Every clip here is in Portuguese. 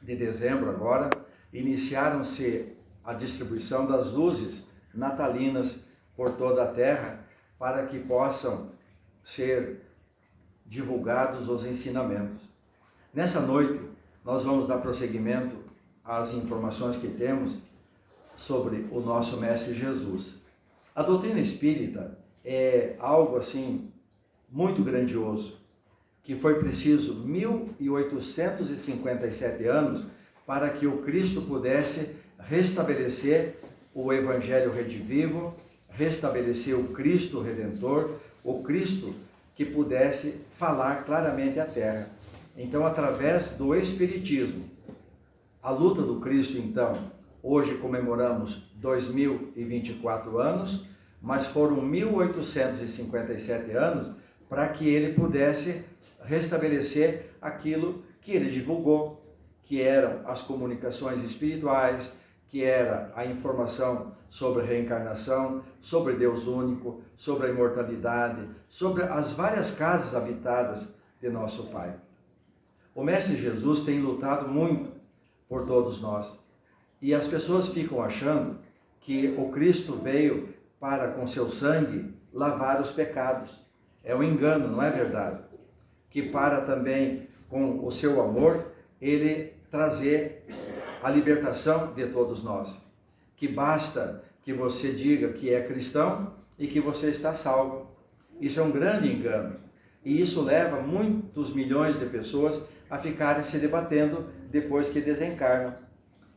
de dezembro agora, iniciaram-se a distribuição das luzes natalinas por toda a terra, para que possam ser divulgados os ensinamentos. Nessa noite, nós vamos dar prosseguimento às informações que temos sobre o nosso Mestre Jesus. A doutrina espírita é algo assim muito grandioso, que foi preciso 1857 anos para que o Cristo pudesse restabelecer o Evangelho redivivo, restabelecer o Cristo Redentor, o Cristo que pudesse falar claramente à terra. Então, através do Espiritismo, a luta do Cristo, então, hoje comemoramos 2024 anos, mas foram 1857 anos para que ele pudesse restabelecer aquilo que ele divulgou, que eram as comunicações espirituais, que era a informação sobre a reencarnação, sobre Deus único, sobre a imortalidade, sobre as várias casas habitadas de nosso Pai. O Mestre Jesus tem lutado muito por todos nós. E as pessoas ficam achando que o Cristo veio para, com seu sangue, lavar os pecados. É um engano, não é verdade? Que para também, com o seu amor, ele trazer a libertação de todos nós. Que basta que você diga que é cristão e que você está salvo. Isso é um grande engano. E isso leva muitos milhões de pessoas a ficarem se debatendo depois que desencarnam.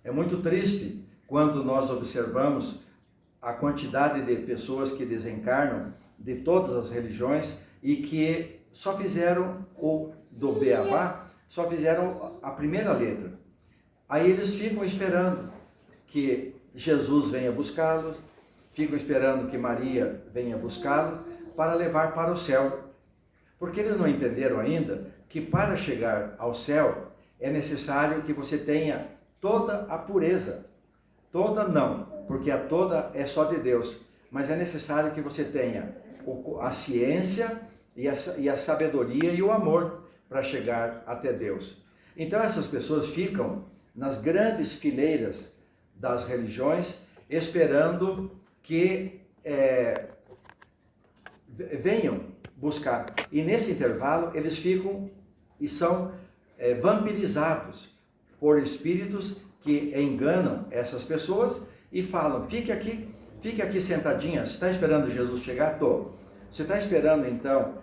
É muito triste quando nós observamos a quantidade de pessoas que desencarnam de todas as religiões e que só fizeram o do beabá, só fizeram a primeira letra. Aí eles ficam esperando que Jesus venha buscá-los, ficam esperando que Maria venha buscá-los para levar para o céu. Porque eles não entenderam ainda que para chegar ao céu é necessário que você tenha toda a pureza. Toda não, porque a toda é só de Deus. Mas é necessário que você tenha a ciência e a sabedoria e o amor para chegar até Deus. Então essas pessoas ficam nas grandes fileiras das religiões, esperando que venham buscar. E nesse intervalo eles ficam e são vampirizados por espíritos que enganam essas pessoas e falam: fique aqui sentadinha. Você está esperando Jesus chegar? Estou. Você está esperando então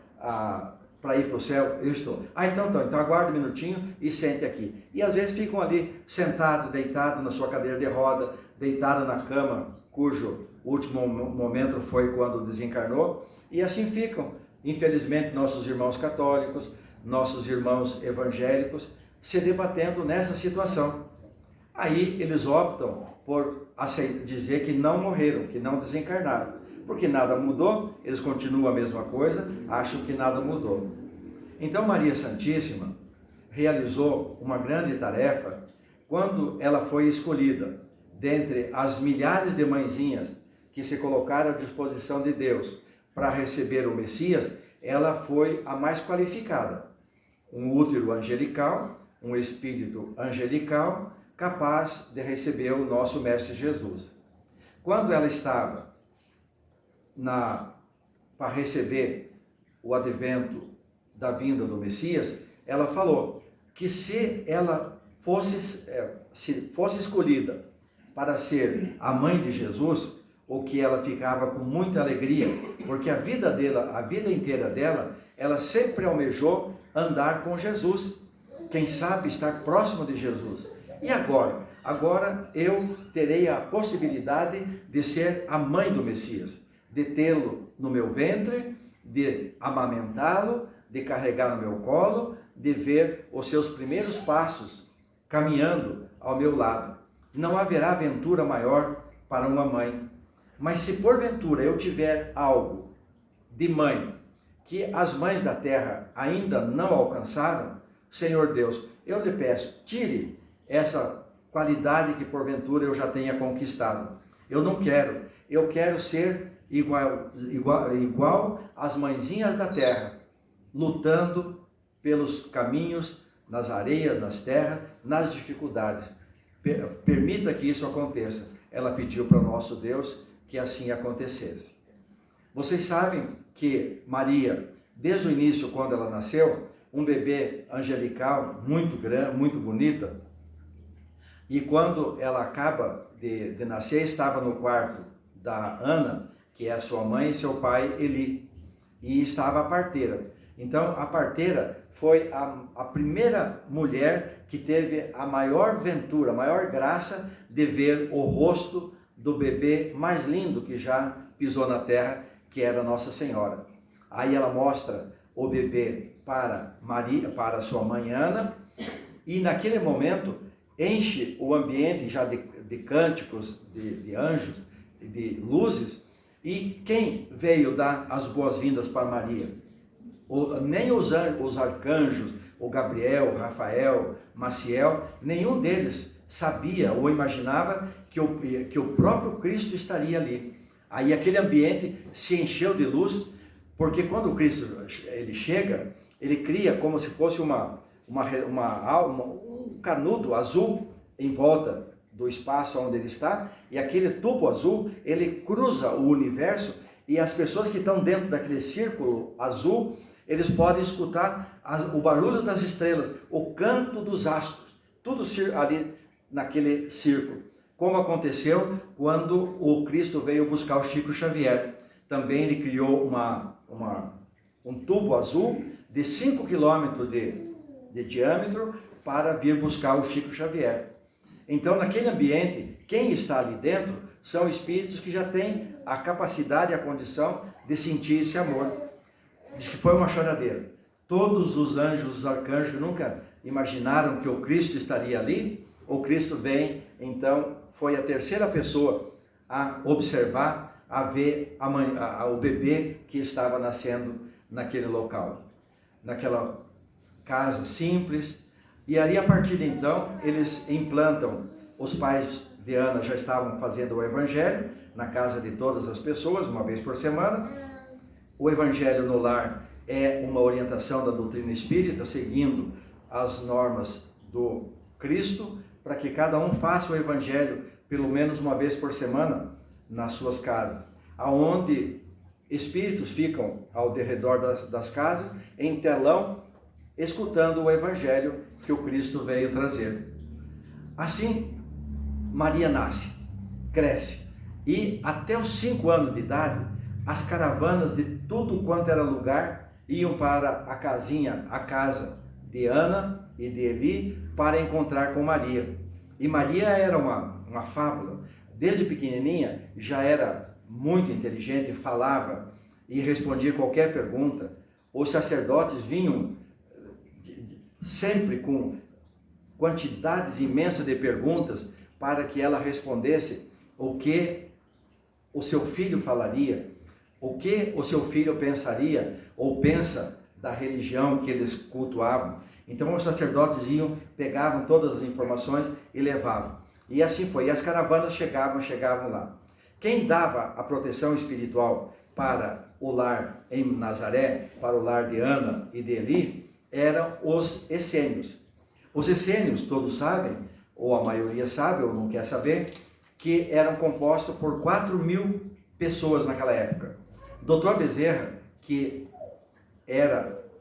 para ir para o céu? Eu estou. Então aguarde um minutinho e sente aqui. E às vezes ficam ali sentado, deitado na sua cadeira de roda, deitado na cama, cujo último momento foi quando desencarnou, e assim ficam. Infelizmente, nossos irmãos católicos, nossos irmãos evangélicos, se debatendo nessa situação. Aí eles optam por dizer que não morreram, que não desencarnaram. Porque nada mudou, eles continuam a mesma coisa, acham que nada mudou. Então Maria Santíssima realizou uma grande tarefa quando ela foi escolhida dentre as milhares de mãezinhas que se colocaram à disposição de Deus para receber o Messias. Ela foi a mais qualificada. Um útero angelical, um espírito angelical, capaz de receber o nosso Mestre Jesus. Quando ela estava para receber o advento da vinda do Messias, ela falou que se ela fosse escolhida para ser a mãe de Jesus, ou que ela ficava com muita alegria, porque a vida inteira dela, ela sempre almejou andar com Jesus. Quem sabe estar próximo de Jesus. E agora? Agora eu terei a possibilidade de ser a mãe do Messias, de tê-lo no meu ventre, de amamentá-lo, de carregar no meu colo, de ver os seus primeiros passos caminhando ao meu lado. Não haverá aventura maior para uma mãe. Mas se porventura eu tiver algo de mãe que as mães da terra ainda não alcançaram, Senhor Deus, eu lhe peço, tire essa qualidade que porventura eu já tenha conquistado. Eu não quero, eu quero ser igual às mãezinhas da terra, lutando pelos caminhos nas areias, nas terras, nas dificuldades. Permita que isso aconteça. Ela pediu para o nosso Deus que assim acontecesse. Vocês sabem que Maria, desde o início, quando ela nasceu, um bebê angelical, muito grande, muito bonita, e quando ela acaba de nascer, estava no quarto da Ana, que é a sua mãe, e seu pai Eli, e estava a parteira. Então, a parteira foi a primeira mulher que teve a maior ventura, a maior graça de ver o rosto do bebê mais lindo que já pisou na terra, que era Nossa Senhora. Aí ela mostra o bebê para Maria, para sua mãe Ana, e naquele momento enche o ambiente já de cânticos, de anjos, de luzes, e quem veio dar as boas-vindas para Maria? Nem os arcanjos, o Gabriel, o Rafael, Maciel, nenhum deles sabia ou imaginava que o próprio Cristo estaria ali. Aí aquele ambiente se encheu de luz, porque quando o Cristo ele chega, ele cria como se fosse um canudo azul em volta do espaço onde ele está, e aquele tubo azul, ele cruza o universo, e as pessoas que estão dentro daquele círculo azul, eles podem escutar o barulho das estrelas, o canto dos astros, tudo ali naquele círculo. Como aconteceu quando o Cristo veio buscar o Chico Xavier. Também ele criou um tubo azul de 5 quilômetros de diâmetro para vir buscar o Chico Xavier. Então, naquele ambiente, quem está ali dentro são espíritos que já têm a capacidade e a condição de sentir esse amor. Diz que foi uma choradeira. Todos os anjos, os arcanjos nunca imaginaram que o Cristo estaria ali. O Cristo vem, então, foi a terceira pessoa a observar, a ver o bebê que estava nascendo naquele local, naquela casa simples. E ali, a partir de então, eles implantam, os pais de Ana já estavam fazendo o evangelho na casa de todas as pessoas, uma vez por semana. O evangelho no lar é uma orientação da doutrina espírita, seguindo as normas do Cristo, para que cada um faça o evangelho pelo menos uma vez por semana nas suas casas, aonde espíritos ficam ao derredor das casas, em telão, escutando o evangelho que o Cristo veio trazer. Assim, Maria nasce, cresce, e até os 5 anos de idade, as caravanas de tudo quanto era lugar iam para a casa de Ana e de Eli para encontrar com Maria. E Maria era uma fábula. Desde pequenininha já era muito inteligente, falava e respondia qualquer pergunta. Os sacerdotes vinham sempre com quantidades imensas de perguntas para que ela respondesse o que o seu filho falaria, o que o seu filho pensaria ou pensa da religião que eles cultuavam. Então os sacerdotes pegavam todas as informações e levavam. E assim foi. E as caravanas chegavam lá. Quem dava a proteção espiritual para o lar em Nazaré, para o lar de Ana e de Eli, eram os essênios. Os essênios, todos sabem, ou a maioria sabe, ou não quer saber, que eram compostos por 4.000 pessoas naquela época. Dr. Bezerra, que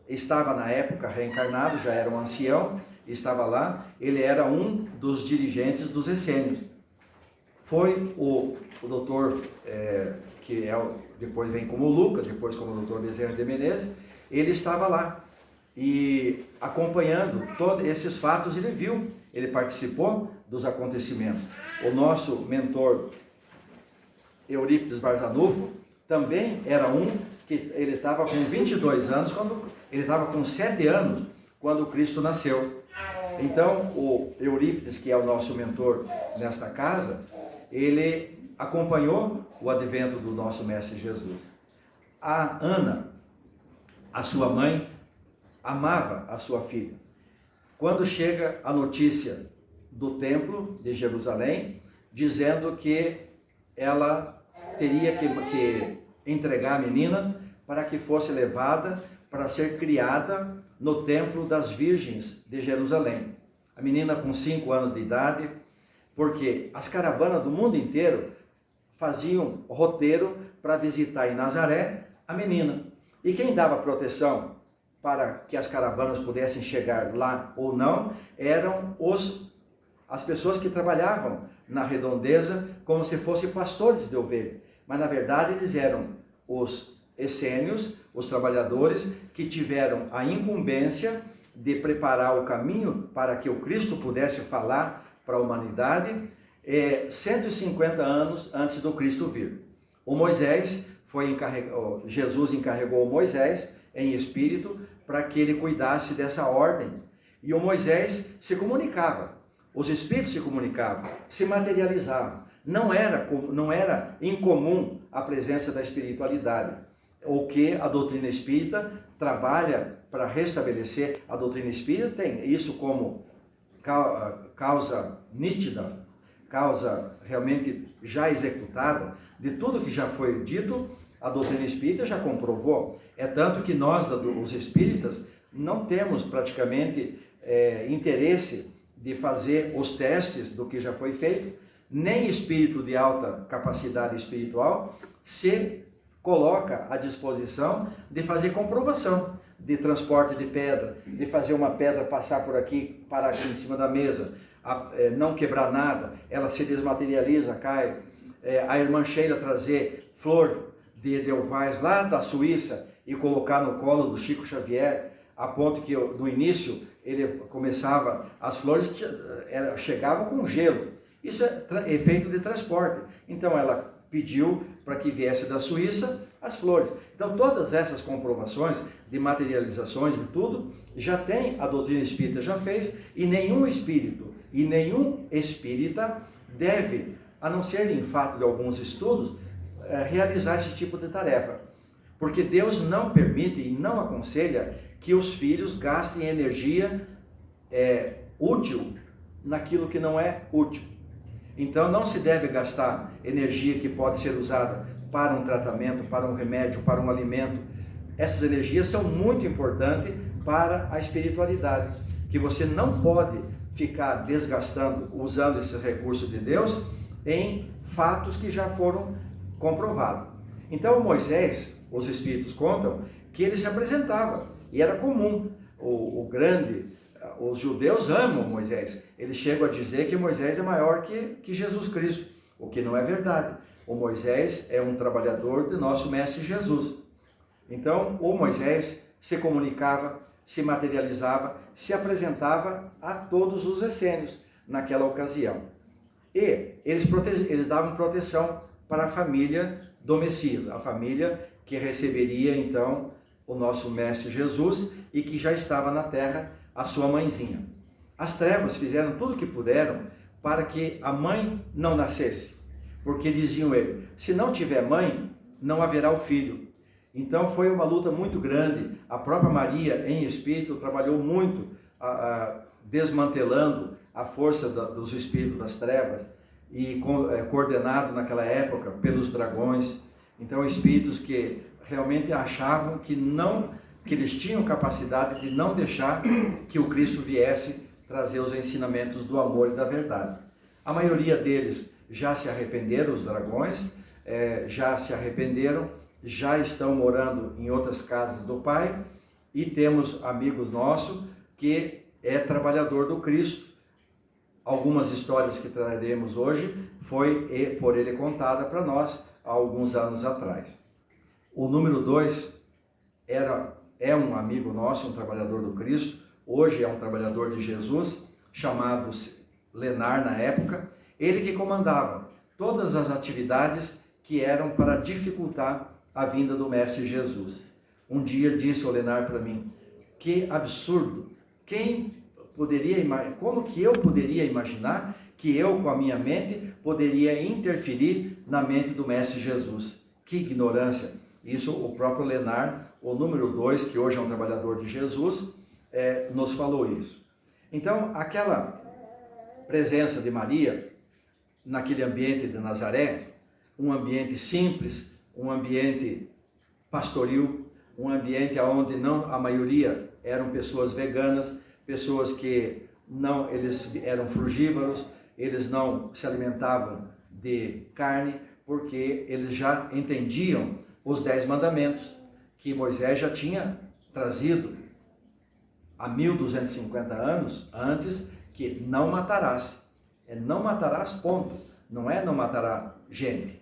estava na época reencarnado, já era um ancião, estava lá, ele era um dos dirigentes dos essênios. Foi o doutor, que depois vem como Lucas, depois como doutor Bezerra de Menezes, ele estava lá. E acompanhando todos esses fatos, ele participou dos acontecimentos. O nosso mentor, Eurípides Barzanufo, também era que ele estava com 22 anos, ele estava com 7 anos, quando Cristo nasceu. Então, o Eurípides, que é o nosso mentor nesta casa, ele acompanhou o advento do nosso Mestre Jesus. A Ana, a sua mãe, amava a sua filha. Quando chega a notícia do templo de Jerusalém, dizendo que ela teria que entregar a menina para que fosse levada para ser criada no Templo das Virgens de Jerusalém. A menina com 5 anos de idade, porque as caravanas do mundo inteiro faziam roteiro para visitar em Nazaré a menina. E quem dava proteção para que as caravanas pudessem chegar lá ou não, eram as pessoas que trabalhavam na redondeza como se fossem pastores de ovelha. Mas na verdade eles eram os essênios, os trabalhadores que tiveram a incumbência de preparar o caminho para que o Cristo pudesse falar para a humanidade 150 anos antes do Cristo vir. O Moisés Jesus encarregou Moisés em espírito para que ele cuidasse dessa ordem. E o Moisés se comunicava, os espíritos se comunicavam, se materializavam. Não era incomum a presença da espiritualidade. O que a doutrina espírita trabalha para restabelecer. A doutrina espírita tem isso como causa nítida, causa realmente já executada de tudo que já foi dito. A doutrina espírita já comprovou. É tanto que nós, os espíritas, não temos praticamente interesse de fazer os testes do que já foi feito. Nem espírito de alta capacidade espiritual se coloca à disposição de fazer comprovação de transporte de pedra, de fazer uma pedra passar por aqui, parar aqui em cima da mesa, não quebrar nada, ela se desmaterializa, cai. A irmã Sheila trazer flor de Edelweiss lá da Suíça e colocar no colo do Chico Xavier, a ponto que no início ele começava, as flores chegavam com gelo. Isso é efeito de transporte. Então ela pediu para que viesse da Suíça as flores. Então todas essas comprovações de materializações de tudo, já tem, a doutrina espírita já fez, e nenhum espírito e nenhum espírita deve, a não ser em fato de alguns estudos, realizar esse tipo de tarefa. Porque Deus não permite e não aconselha que os filhos gastem energia útil naquilo que não é útil. Então não se deve gastar energia que pode ser usada para um tratamento, para um remédio, para um alimento. Essas energias são muito importantes para a espiritualidade, que você não pode ficar desgastando, usando esse recurso de Deus em fatos que já foram comprovados. Então Moisés, os espíritos contam que ele se apresentava, e era comum, os judeus amam Moisés, eles chegam a dizer que Moisés é maior que Jesus Cristo, o que não é verdade. O Moisés é um trabalhador de nosso Mestre Jesus. Então o Moisés se comunicava, se materializava, se apresentava a todos os essênios naquela ocasião. E eles davam proteção para a família do Messias, a família que receberia então o nosso Mestre Jesus e que já estava na terra, a sua mãezinha. As trevas fizeram tudo o que puderam para que a mãe não nascesse, porque diziam ele, se não tiver mãe, não haverá o filho. Então foi uma luta muito grande. A própria Maria, em espírito, trabalhou muito desmantelando a força dos espíritos das trevas, e coordenado naquela época pelos dragões. Então espíritos que realmente achavam que eles tinham capacidade de não deixar que o Cristo viesse trazer os ensinamentos do amor e da verdade. A maioria deles já se arrependeram, os dragões, já se arrependeram, já estão morando em outras casas do Pai, e temos amigos nossos que é trabalhador do Cristo. Algumas histórias que traremos hoje foi por ele contada para nós há alguns anos atrás. O número 2 é um amigo nosso, um trabalhador do Cristo, hoje é um trabalhador de Jesus, chamado Lenar na época, ele que comandava todas as atividades que eram para dificultar a vinda do Mestre Jesus. Um dia disse o Lenar para mim, que absurdo, como que eu poderia imaginar que eu, com a minha mente, poderia interferir na mente do Mestre Jesus? Que ignorância! Isso o próprio Lenar, o número 2, que hoje é um trabalhador de Jesus, nos falou isso. Então, aquela presença de Maria, naquele ambiente de Nazaré, um ambiente simples, um ambiente pastoril, um ambiente onde não a maioria eram pessoas veganas, pessoas que não, eles eram frugívoros, eles não se alimentavam de carne, porque eles já entendiam os 10 mandamentos que Moisés já tinha trazido há 1250 anos antes, que não matarás. É não matarás, ponto. Não é não matará gente.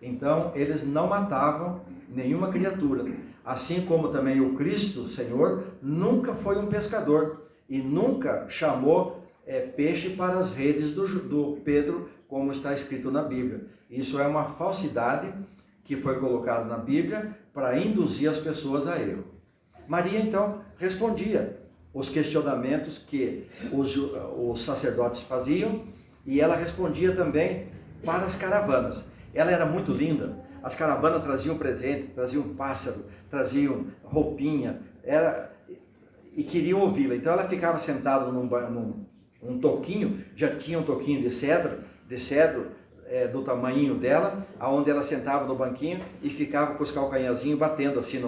Então, eles não matavam nenhuma criatura. Assim como também o Cristo, Senhor, nunca foi um pescador e nunca chamou peixe para as redes do Pedro, como está escrito na Bíblia. Isso é uma falsidade que foi colocada na Bíblia para induzir as pessoas a erro. Maria, então, respondia os questionamentos que os sacerdotes faziam, e ela respondia também para as caravanas. Ela era muito linda, as caravanas traziam presente, traziam pássaro, traziam roupinha, e queriam ouvi-la. Então ela ficava sentada num toquinho, já tinha um toquinho de cedro do tamanho dela, aonde ela sentava no banquinho e ficava com os calcanhazinhos batendo assim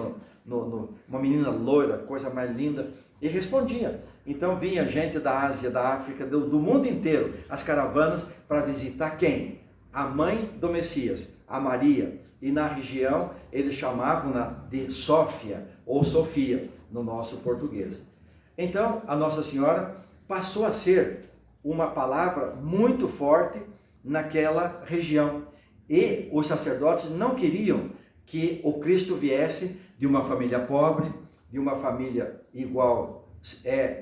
uma menina loira, coisa mais linda, e respondia. Então vinha gente da Ásia, da África, do mundo inteiro, as caravanas, para visitar quem? A mãe do Messias, a Maria. E na região eles chamavam-na de Sófia ou Sofia, no nosso português. Então a Nossa Senhora passou a ser uma palavra muito forte naquela região. E os sacerdotes não queriam que o Cristo viesse de uma família pobre, de uma família igual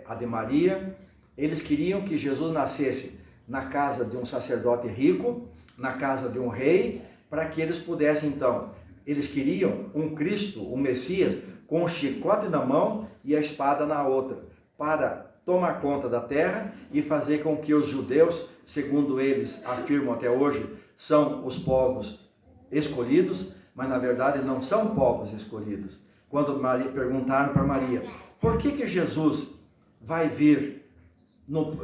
a de Maria. Eles queriam que Jesus nascesse na casa de um sacerdote rico, na casa de um rei, para que eles pudessem então, eles queriam um Cristo, um Messias, com o chicote na mão e a espada na outra, para tomar conta da terra e fazer com que os judeus, segundo eles afirmam até hoje, são os povos escolhidos, mas na verdade não são povos escolhidos. Quando perguntaram para Maria, por que Jesus vai vir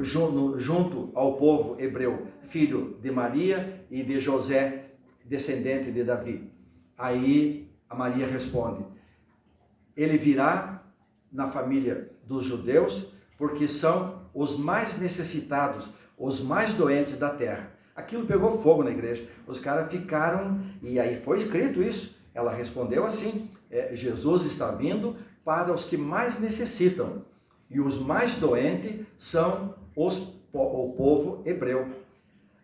junto ao povo hebreu, filho de Maria e de José, descendente de Davi? Aí a Maria responde, ele virá na família dos judeus, porque são os mais necessitados, os mais doentes da terra. Aquilo pegou fogo na igreja, os caras ficaram, e aí foi escrito isso, ela respondeu assim, Jesus está vindo para os que mais necessitam, e os mais doentes são o povo hebreu.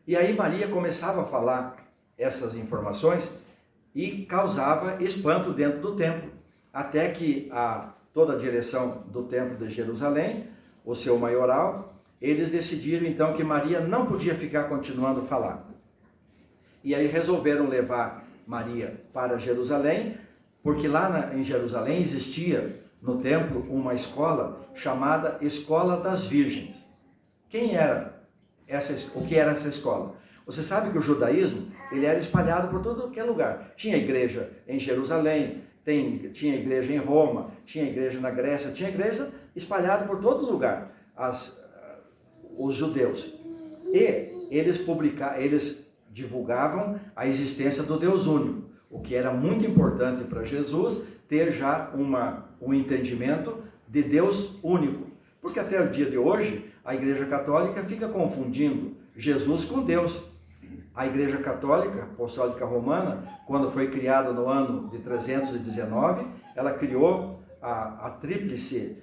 E aí Maria começava a falar essas informações e causava espanto dentro do templo, até que toda a direção do templo de Jerusalém, o seu maioral, eles decidiram então que Maria não podia ficar continuando a falar. E aí resolveram levar Maria para Jerusalém, porque lá em Jerusalém existia no templo uma escola chamada Escola das Virgens. O que era essa escola? Você sabe que o judaísmo, ele era espalhado por todo que é lugar. Tinha igreja em Jerusalém, tinha igreja em Roma, tinha igreja na Grécia, tinha igreja espalhada por todo lugar, os judeus. E eles divulgavam a existência do Deus único, o que era muito importante para Jesus ter já um entendimento de Deus único. Porque até o dia de hoje, a Igreja Católica fica confundindo Jesus com Deus. A Igreja Católica Apostólica Romana, quando foi criada no ano de 319, ela criou a tríplice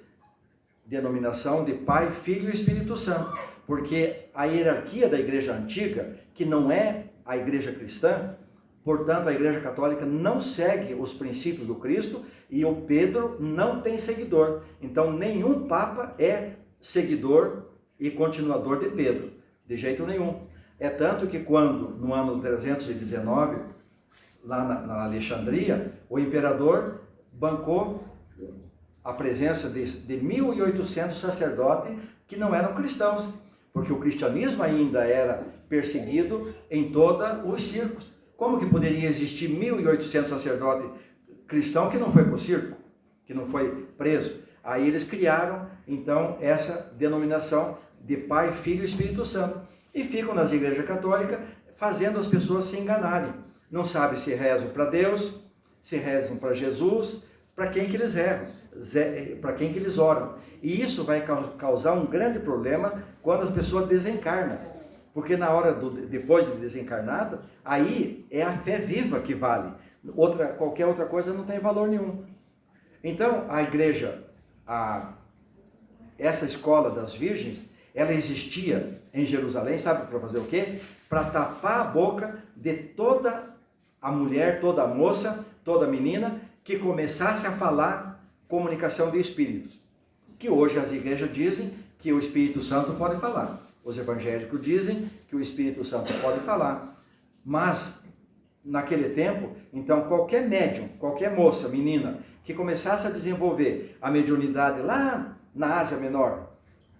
denominação de Pai, Filho e Espírito Santo, porque a hierarquia da Igreja Antiga, que não é a Igreja Cristã, portanto a Igreja Católica não segue os princípios do Cristo e o Pedro não tem seguidor. Então nenhum Papa é seguidor e continuador de Pedro, de jeito nenhum. É tanto que quando, no ano 319, lá na Alexandria, o imperador bancou a presença de 1.800 sacerdotes que não eram cristãos, porque o cristianismo ainda era perseguido em todos os circos. Como que poderia existir 1.800 sacerdotes cristãos que não foi para o circo, que não foi preso? Aí eles criaram, então, essa denominação de Pai, Filho e Espírito Santo. E ficam nas igrejas católicas fazendo as pessoas se enganarem. Não sabem se rezam para Deus, se rezam para Jesus, para quem que eles erram, para quem que eles oram. E isso vai causar um grande problema quando a pessoa desencarna. Porque na hora depois de desencarnada, aí é a fé viva que vale. Qualquer outra coisa não tem valor nenhum. Então, a igreja, essa escola das virgens, ela existia em Jerusalém, sabe para fazer o quê? Para tapar a boca de toda a mulher, toda a moça, toda a menina que começasse a falar comunicação de espíritos. Que hoje as igrejas dizem que o Espírito Santo pode falar. Os evangélicos dizem que o Espírito Santo pode falar. Mas, naquele tempo, então qualquer médium, qualquer moça, menina, que começasse a desenvolver a mediunidade lá na Ásia Menor,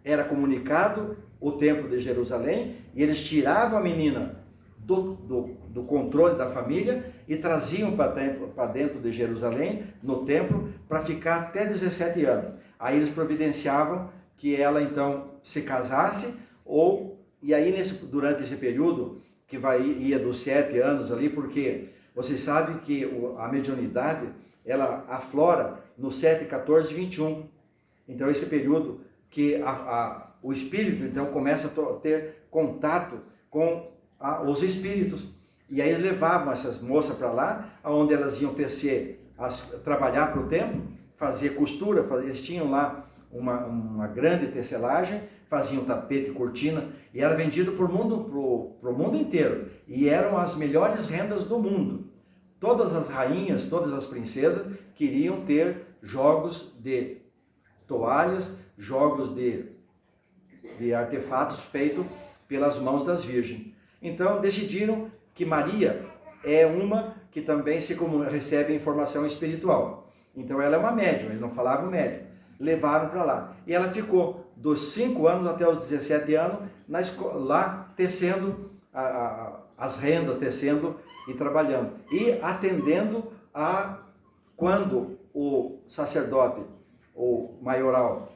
era comunicado o templo de Jerusalém, e eles tiravam a menina do controle da família e traziam para dentro de Jerusalém, no templo, para ficar até 17 anos. Aí eles providenciavam que ela então se casasse, e aí durante esse período, que ia dos 7 anos ali, porque vocês sabem que a mediunidade, ela aflora no 7, 14 e 21. Então esse período que o espírito então começa a ter contato com os espíritos. E aí eles levavam essas moças para lá, onde elas iam trabalhar para o templo, fazer costura, eles tinham lá uma grande tecelagem, faziam tapete e cortina, e era vendido pro mundo inteiro, e eram as melhores rendas do mundo. Todas as rainhas, todas as princesas queriam ter jogos de toalhas, jogos de artefatos feitos pelas mãos das virgens. Então decidiram que Maria é uma que também recebe informação espiritual. Então ela é uma médium, eles não falavam médium. Levaram para lá. E ela ficou dos 5 anos até os 17 anos lá tecendo as rendas, tecendo e trabalhando. E atendendo quando o sacerdote, o maioral,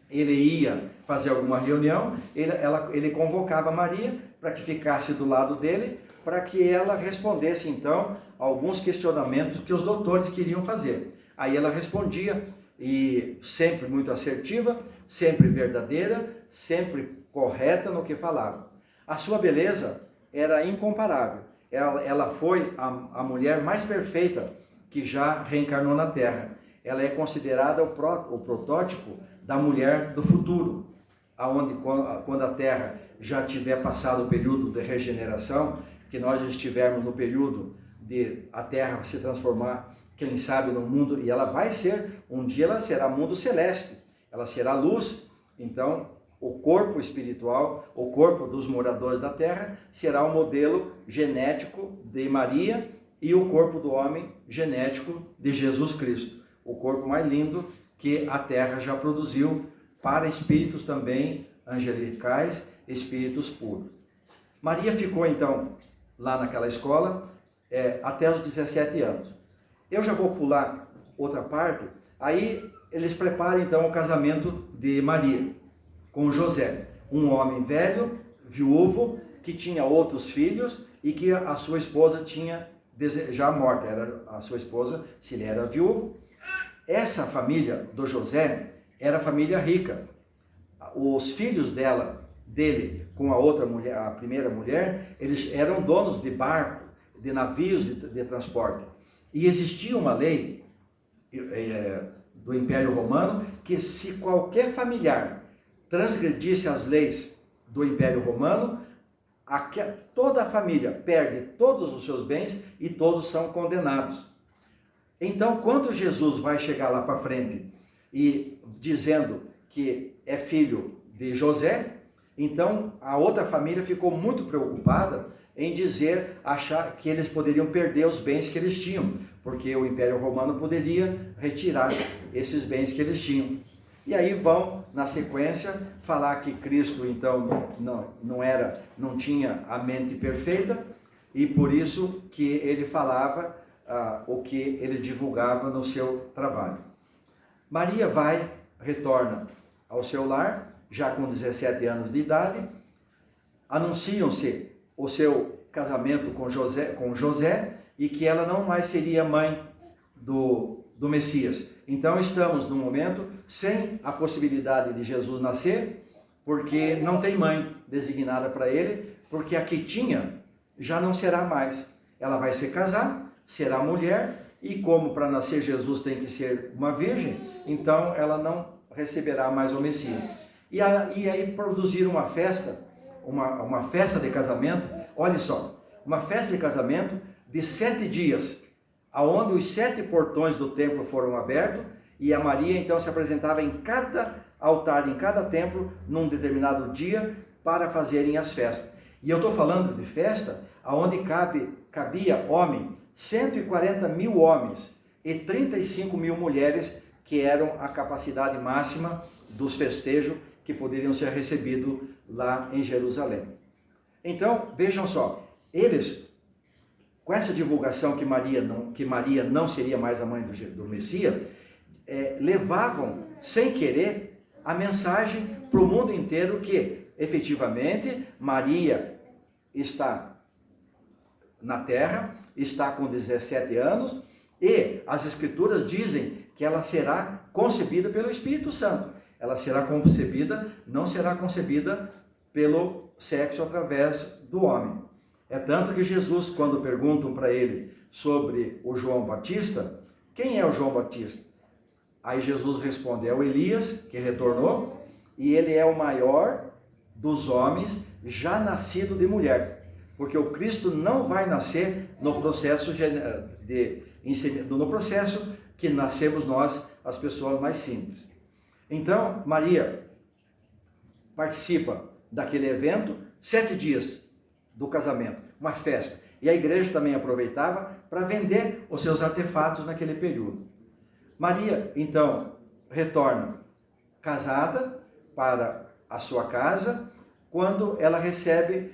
ele ia fazer alguma reunião, ele convocava Maria para que ficasse do lado dele, para que ela respondesse então alguns questionamentos que os doutores queriam fazer. Aí ela respondia, e sempre muito assertiva, sempre verdadeira, sempre correta no que falava. A sua beleza era incomparável. Ela foi a mulher mais perfeita que já reencarnou na Terra. Ela é considerada o protótipo da mulher do futuro, aonde quando a Terra já tiver passado o período de regeneração, que nós já estivermos no período de a Terra se transformar, quem sabe, no mundo, e ela vai ser, um dia ela será mundo celeste, ela será luz. Então o corpo espiritual, o corpo dos moradores da Terra, será o modelo genético de Maria, e o corpo do homem genético de Jesus Cristo, o corpo mais lindo que a Terra já produziu para espíritos também angelicais, espíritos puros. Maria ficou então lá naquela escola até os 17 anos. Eu já vou pular outra parte. Aí eles preparam então o casamento de Maria com José, um homem velho, viúvo, que tinha outros filhos e que a sua esposa tinha já morta. Era a sua esposa, se ele era viúvo. Essa família do José era família rica. Os filhos dele com a outra mulher, a primeira mulher, eles eram donos de barco, de navios de transporte. E existia uma lei do Império Romano que, se qualquer familiar transgredisse as leis do Império Romano, toda a família perde todos os seus bens e todos são condenados. Então, quando Jesus vai chegar lá para frente e dizendo que é filho de José, então a outra família ficou muito preocupada em achar que eles poderiam perder os bens que eles tinham, porque o Império Romano poderia retirar esses bens que eles tinham. E aí vão, na sequência, falar que Cristo, então, não tinha a mente perfeita, e por isso que ele falava o que ele divulgava no seu trabalho. Maria retorna ao seu lar, já com 17 anos de idade, anunciam-se o seu casamento com José, e que ela não mais seria mãe do Messias. Então estamos num momento sem a possibilidade de Jesus nascer, porque não tem mãe designada para ele, porque a que tinha já não será mais. Ela vai se casar, será mulher, e como para nascer Jesus tem que ser uma virgem, então ela não receberá mais o Messias. E aí produziram uma festa, uma festa de casamento, olha só, uma festa de casamento de 7 dias, aonde os 7 portões do templo foram abertos, e a Maria então se apresentava em cada altar, em cada templo, num determinado dia, para fazerem as festas. E eu estou falando de festa, aonde cabia homem, 140 mil homens e 35 mil mulheres, que eram a capacidade máxima dos festejos que poderiam ser recebidos lá em Jerusalém. Então, vejam só, eles, com essa divulgação que Maria não seria mais a mãe do Messias, levavam, sem querer, a mensagem para o mundo inteiro que, efetivamente, Maria está na terra, está com 17 anos, e as Escrituras dizem que ela será concebida pelo Espírito Santo. Ela será concebida, não será concebida pelo sexo através do homem. É tanto que Jesus, quando perguntam para ele sobre o João Batista, quem é o João Batista? Aí Jesus responde, é o Elias que retornou, e ele é o maior dos homens já nascido de mulher. Porque o Cristo não vai nascer no processo que nascemos nós, as pessoas mais simples. Então, Maria participa daquele evento, 7 dias do casamento, uma festa. E a igreja também aproveitava para vender os seus artefatos naquele período. Maria, então, retorna casada para a sua casa, quando ela recebe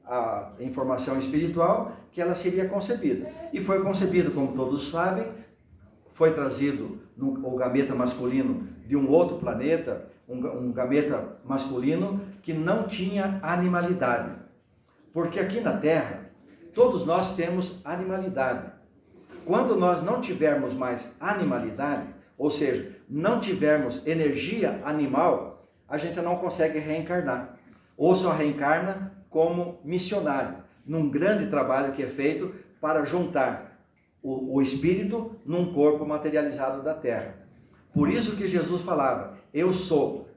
a informação espiritual que ela seria concebida. E foi concebida, como todos sabem, foi trazido o gameta masculino de um outro planeta, um gameta masculino que não tinha animalidade. Porque aqui na Terra, todos nós temos animalidade. Quando nós não tivermos mais animalidade, ou seja, não tivermos energia animal, a gente não consegue reencarnar. Ou só reencarna como missionário, num grande trabalho que é feito para juntar o espírito num corpo materializado da terra. Por isso que Jesus falava, eu sou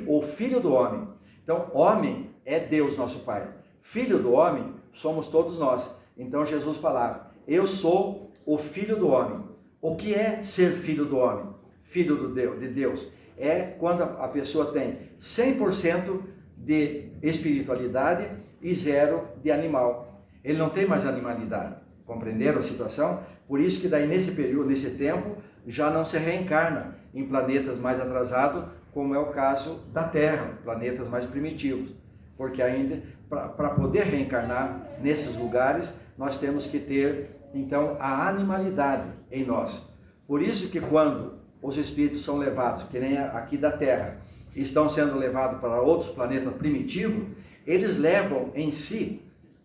o filho do homem. Então, homem é Deus, nosso Pai. Filho do homem somos todos nós. Então, Jesus falava, eu sou o filho do homem. O que é ser filho do homem? Filho de Deus. É quando a pessoa tem 100% de espiritualidade e 0 de animal. Ele não tem mais animalidade. Compreenderam a situação? Por isso que daí nesse período, nesse tempo, já não se reencarna em planetas mais atrasados, como é o caso da Terra, planetas mais primitivos. Porque ainda, para poder reencarnar nesses lugares, nós temos que ter, então, a animalidade em nós. Por isso que quando os espíritos são levados, que nem aqui da Terra, estão sendo levados para outros planetas primitivos, eles levam em si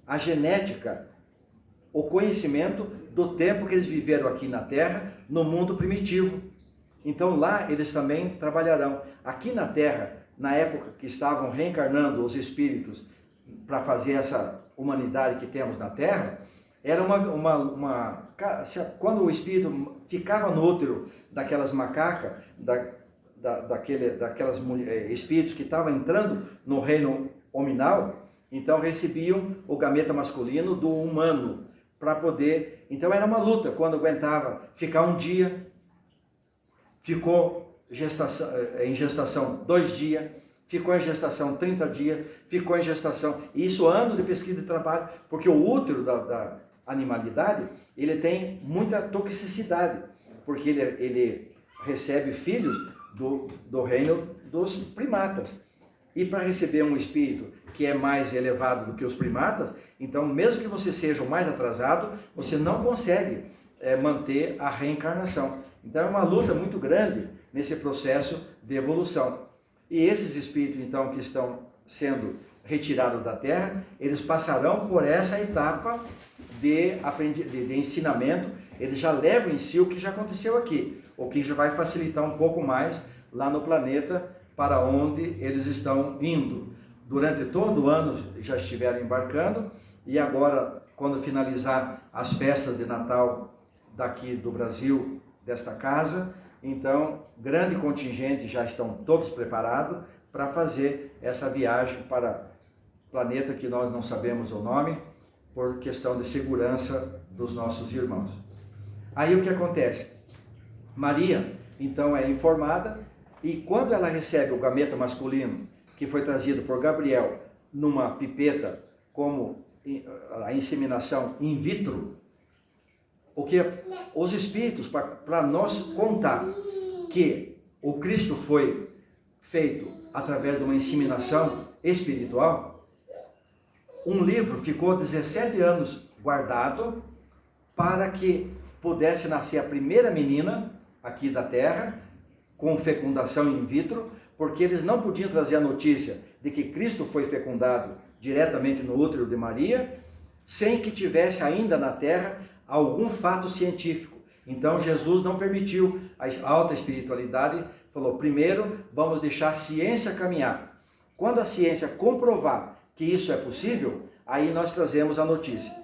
a genética, o conhecimento do tempo que eles viveram aqui na Terra, no mundo primitivo. Então lá eles também trabalharão. Aqui na Terra, na época que estavam reencarnando os espíritos para fazer essa humanidade que temos na Terra, era quando o espírito ficava no útero daquelas macacas, daquelas espíritos que estavam entrando no reino hominal, então recebiam o gameta masculino do humano, para poder... Então era uma luta, quando aguentava ficar um dia, ficou em gestação 2 dias, ficou em gestação 30 dias, ficou em gestação... Isso anos de pesquisa e trabalho, porque o útero da animalidade, ele tem muita toxicidade, porque ele recebe filhos do reino dos primatas. E para receber um espírito que é mais elevado do que os primatas, então mesmo que você seja o mais atrasado, você não consegue manter a reencarnação. Então é uma luta muito grande nesse processo de evolução. E esses espíritos então que estão sendo retirados da terra, eles passarão por essa etapa de ensinamento. Eles já levam em si o que já aconteceu aqui, o que já vai facilitar um pouco mais lá no planeta para onde eles estão indo. Durante todo o ano já estiveram embarcando, e agora, quando finalizar as festas de Natal daqui do Brasil, desta casa, então, grande contingente já estão todos preparados para fazer essa viagem para planeta que nós não sabemos o nome, por questão de segurança dos nossos irmãos. Aí o que acontece? Maria, então, é informada, e quando ela recebe o gameta masculino, que foi trazido por Gabriel numa pipeta, como a inseminação in vitro, o que os espíritos, para nós contar que o Cristo foi feito através de uma inseminação espiritual, um livro ficou 17 anos guardado para que pudesse nascer a primeira menina aqui da Terra, com fecundação in vitro, porque eles não podiam trazer a notícia de que Cristo foi fecundado diretamente no útero de Maria, sem que tivesse ainda na Terra algum fato científico. Então Jesus não permitiu a alta espiritualidade, falou: primeiro vamos deixar a ciência caminhar. Quando a ciência comprovar que isso é possível, aí nós trazemos a notícia.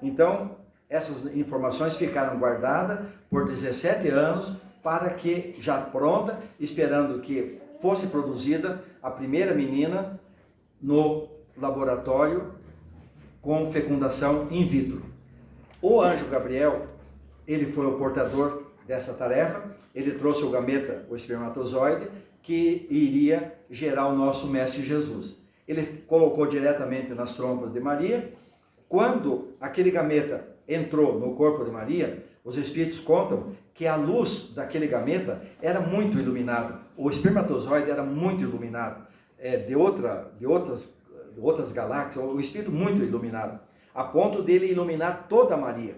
Então essas informações ficaram guardadas por 17 anos, para que, já pronta, esperando que fosse produzida a primeira menina no laboratório com fecundação in vitro. O anjo Gabriel, ele foi o portador dessa tarefa, ele trouxe o gameta, o espermatozoide, que iria gerar o nosso Mestre Jesus. Ele colocou diretamente nas trompas de Maria. Quando aquele gameta entrou no corpo de Maria, os espíritos contam que a luz daquele gameta era muito iluminada, o espermatozoide era muito iluminado, de outras galáxias, o espírito muito iluminado, a ponto dele iluminar toda Maria.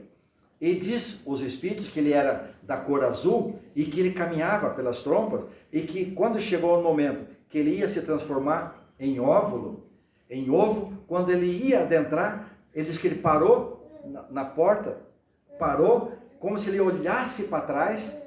E diz os espíritos que ele era da cor azul e que ele caminhava pelas trompas, e que quando chegou o momento que ele ia se transformar em óvulo, em ovo, quando ele ia adentrar, ele diz que ele parou na porta, parou como se ele olhasse para trás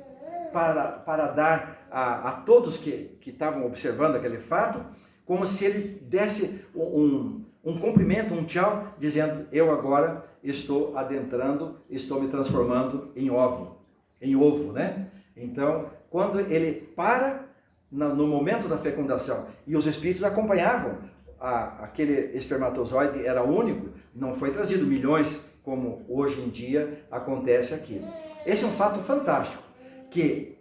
para dar a todos que estavam observando aquele fato, como se ele desse um cumprimento, um tchau, dizendo: eu agora estou adentrando, estou me transformando em ovo, né? Então, quando ele para no momento da fecundação, e os espíritos acompanhavam, aquele espermatozoide era único, não foi trazido milhões, como hoje em dia acontece aqui. Esse é um fato fantástico, que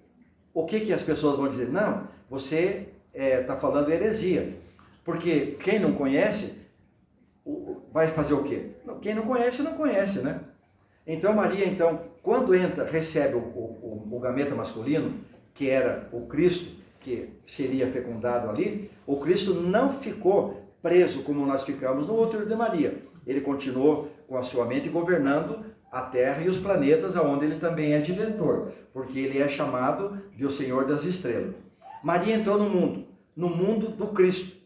o que as pessoas vão dizer? Não, você está falando heresia, porque quem não conhece vai fazer o quê? Quem não conhece, não conhece, né? Então Maria, quando recebe o gameta masculino, que era o Cristo, que seria fecundado ali, o Cristo não ficou preso como nós ficamos no útero de Maria. Ele continuou com a sua mente governando a Terra e os planetas, aonde ele também é diretor, porque ele é chamado de o Senhor das Estrelas. Maria entrou no mundo do Cristo,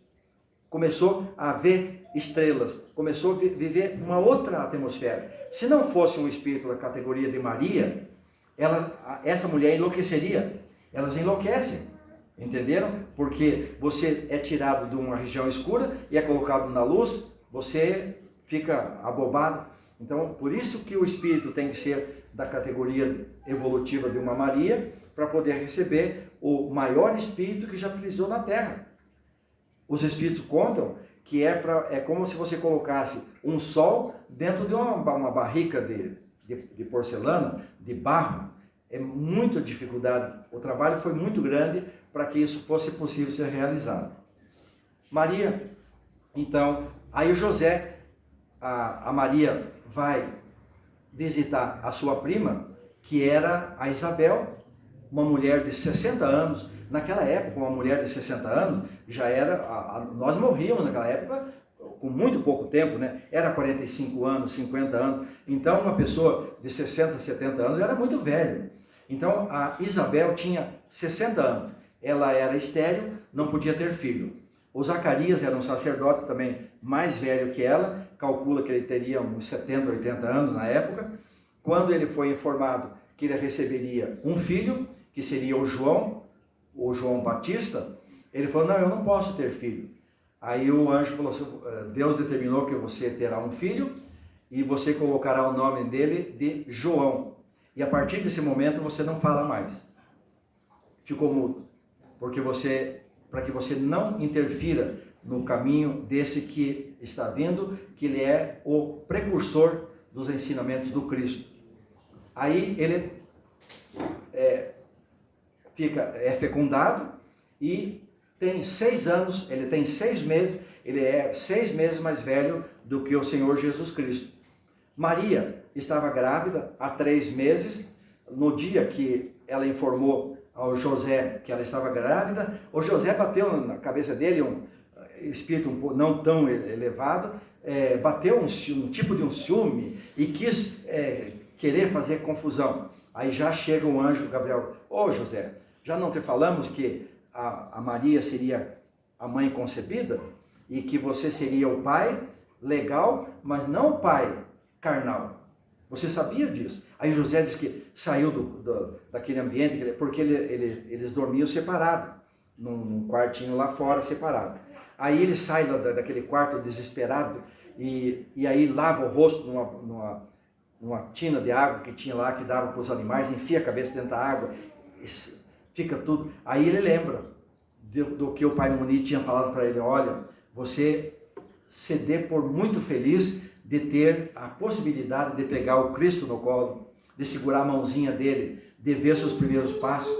começou a ver estrelas, começou a viver uma outra atmosfera. Se não fosse um espírito da categoria de Maria, essa mulher enlouqueceria. Elas enlouquecem, entenderam? Porque você é tirado de uma região escura e é colocado na luz, você fica abobado. Então, por isso que o espírito tem que ser da categoria evolutiva de uma Maria, para poder receber o maior espírito que já pisou na Terra. Os espíritos contam que é como se você colocasse um sol dentro de uma barrica de porcelana, de barro. É muita dificuldade. O trabalho foi muito grande para que isso fosse possível ser realizado. Maria, então, aí o José, a Maria vai visitar a sua prima, que era a Isabel, uma mulher de 60 anos. Naquela época, uma mulher de 60 anos já era... Nós morríamos naquela época com muito pouco tempo, né? Era 45 anos, 50 anos. Então, uma pessoa de 60, 70 anos era muito velha. Então, a Isabel tinha 60 anos. Ela era estéril, não podia ter filho. O Zacarias era um sacerdote também mais velho que ela, calcula que ele teria uns 70, 80 anos na época. Quando ele foi informado que ele receberia um filho, que seria o João Batista, ele falou, não, eu não posso ter filho. Aí o anjo falou assim, Deus determinou que você terá um filho e você colocará o nome dele de João. E a partir desse momento você não fala mais. Ficou mudo. Para que você não interfira no caminho desse que está vindo, que ele é o precursor dos ensinamentos do Cristo. Aí ele é fecundado e tem 6 anos, ele tem 6 meses, ele é 6 meses mais velho do que o Senhor Jesus Cristo. Maria estava grávida há 3 meses, no dia que ela informou ao José que ela estava grávida, o José bateu na cabeça dele um espírito não tão elevado, bateu um tipo de um ciúme e quis querer fazer confusão. Aí já chega o anjo Gabriel, ô José, já não te falamos que a Maria seria a mãe concebida e que você seria o pai legal, mas não o pai carnal. Você sabia disso? Aí José diz que saiu daquele ambiente, porque eles dormiam separados, num quartinho lá fora separado. Aí ele sai daquele quarto desesperado e aí lava o rosto numa tina de água que tinha lá, que dava para os animais, enfia a cabeça dentro da água, fica tudo. Aí ele lembra do que o pai Muni tinha falado para ele, olha, você se dê por muito feliz de ter a possibilidade de pegar o Cristo no colo, de segurar a mãozinha dele, de ver seus primeiros passos.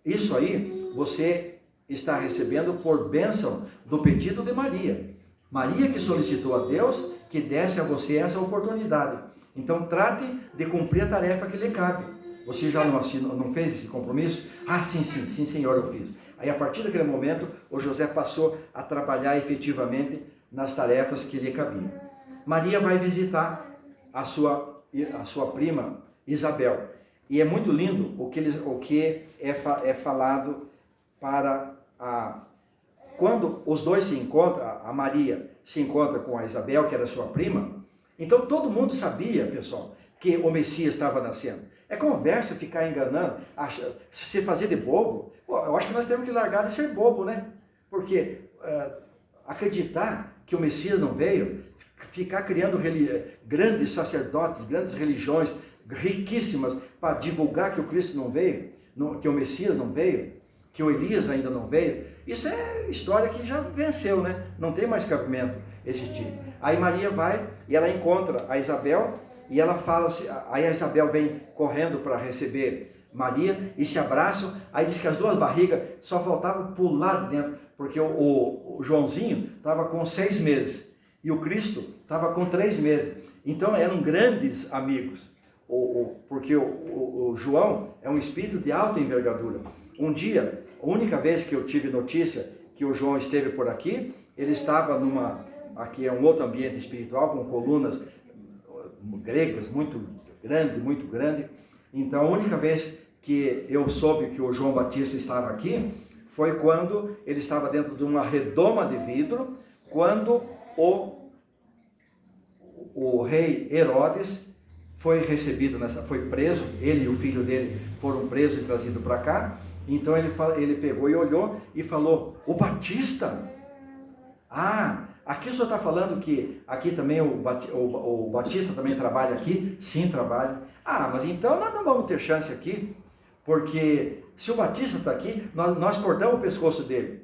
Isso aí você está recebendo por bênção do pedido de Maria. Maria que solicitou a Deus que desse a você essa oportunidade. Então trate de cumprir a tarefa que lhe cabe. Você já não fez esse compromisso? Ah, sim, senhor, eu fiz. Aí a partir daquele momento, o José passou a trabalhar efetivamente nas tarefas que lhe cabiam. Maria vai visitar a sua prima Isabel. E é muito lindo o que é falado para quando os dois se encontram, a Maria se encontra com a Isabel, que era sua prima. Então todo mundo sabia, pessoal, que o Messias estava nascendo. É conversa ficar enganando, se fazer de bobo. Pô, eu acho que nós temos que largar de ser bobo, né? Porque acreditar que o Messias não veio, ficar criando grandes sacerdotes, grandes religiões riquíssimas para divulgar que o Cristo não veio, que o Messias não veio, que o Elias ainda não veio, isso é história que já venceu, né? Não tem mais cabimento esse tipo. Aí Maria vai e ela encontra a Isabel e ela fala, aí a Isabel vem correndo para receber Maria e se abraçam. Aí diz que as duas barrigas só faltavam pular de dentro, porque o Joãozinho estava com 6 meses e o Cristo estava com 3 meses. Então eram grandes amigos, porque o João é um espírito de alta envergadura. Um dia, a única vez que eu tive notícia que o João esteve por aqui, ele estava aqui é um outro ambiente espiritual, com colunas gregas muito grande. Então a única vez que eu soube que o João Batista estava aqui, foi quando ele estava dentro de uma redoma de vidro, quando o rei Herodes foi recebido, foi preso, ele e o filho dele foram presos e trazidos para cá. Então ele pegou e olhou e falou, o Batista? Ah, aqui o senhor está falando que aqui também o Batista também trabalha aqui? Sim, trabalha. Ah, mas então nós não vamos ter chance aqui, porque se o Batista está aqui, nós cortamos o pescoço dele.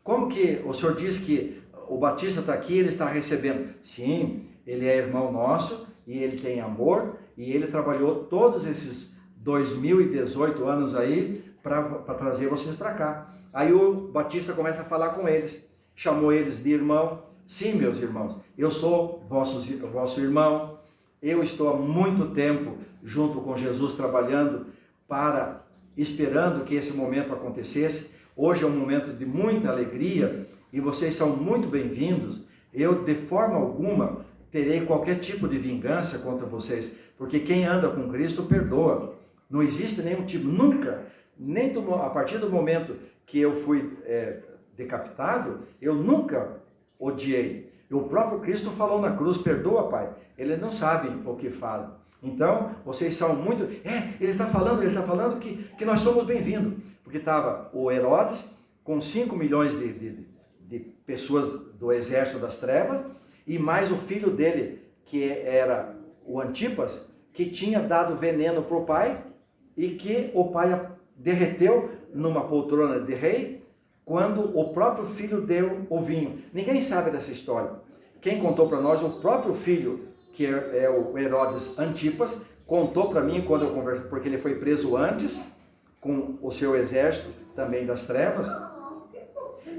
Como que o senhor diz que o Batista está aqui e ele está recebendo? Sim, ele é irmão nosso e ele tem amor e ele trabalhou todos esses 2018 anos aí para trazer vocês para cá. Aí o Batista começa a falar com eles, chamou eles de irmão. Sim, meus irmãos, eu sou vosso irmão, eu estou há muito tempo junto com Jesus trabalhando esperando que esse momento acontecesse. Hoje é um momento de muita alegria e vocês são muito bem-vindos. Eu de forma alguma terei qualquer tipo de vingança contra vocês, porque quem anda com Cristo perdoa. Não existe nenhum tipo, nunca, nem a partir do momento que eu fui decapitado, eu nunca odiei. O próprio Cristo falou na cruz, perdoa, Pai, eles não sabem o que fazem. Então, vocês são muito... ele está falando que nós somos bem-vindos. Porque estava o Herodes, com 5 milhões de pessoas do exército das trevas, e mais o filho dele, que era o Antipas, que tinha dado veneno para o pai, e que o pai derreteu numa poltrona de rei, quando o próprio filho deu o vinho. Ninguém sabe dessa história. Quem contou para nós, o próprio filho, que é o Herodes Antipas, contou para mim quando eu conversei, porque ele foi preso antes, com o seu exército também das trevas.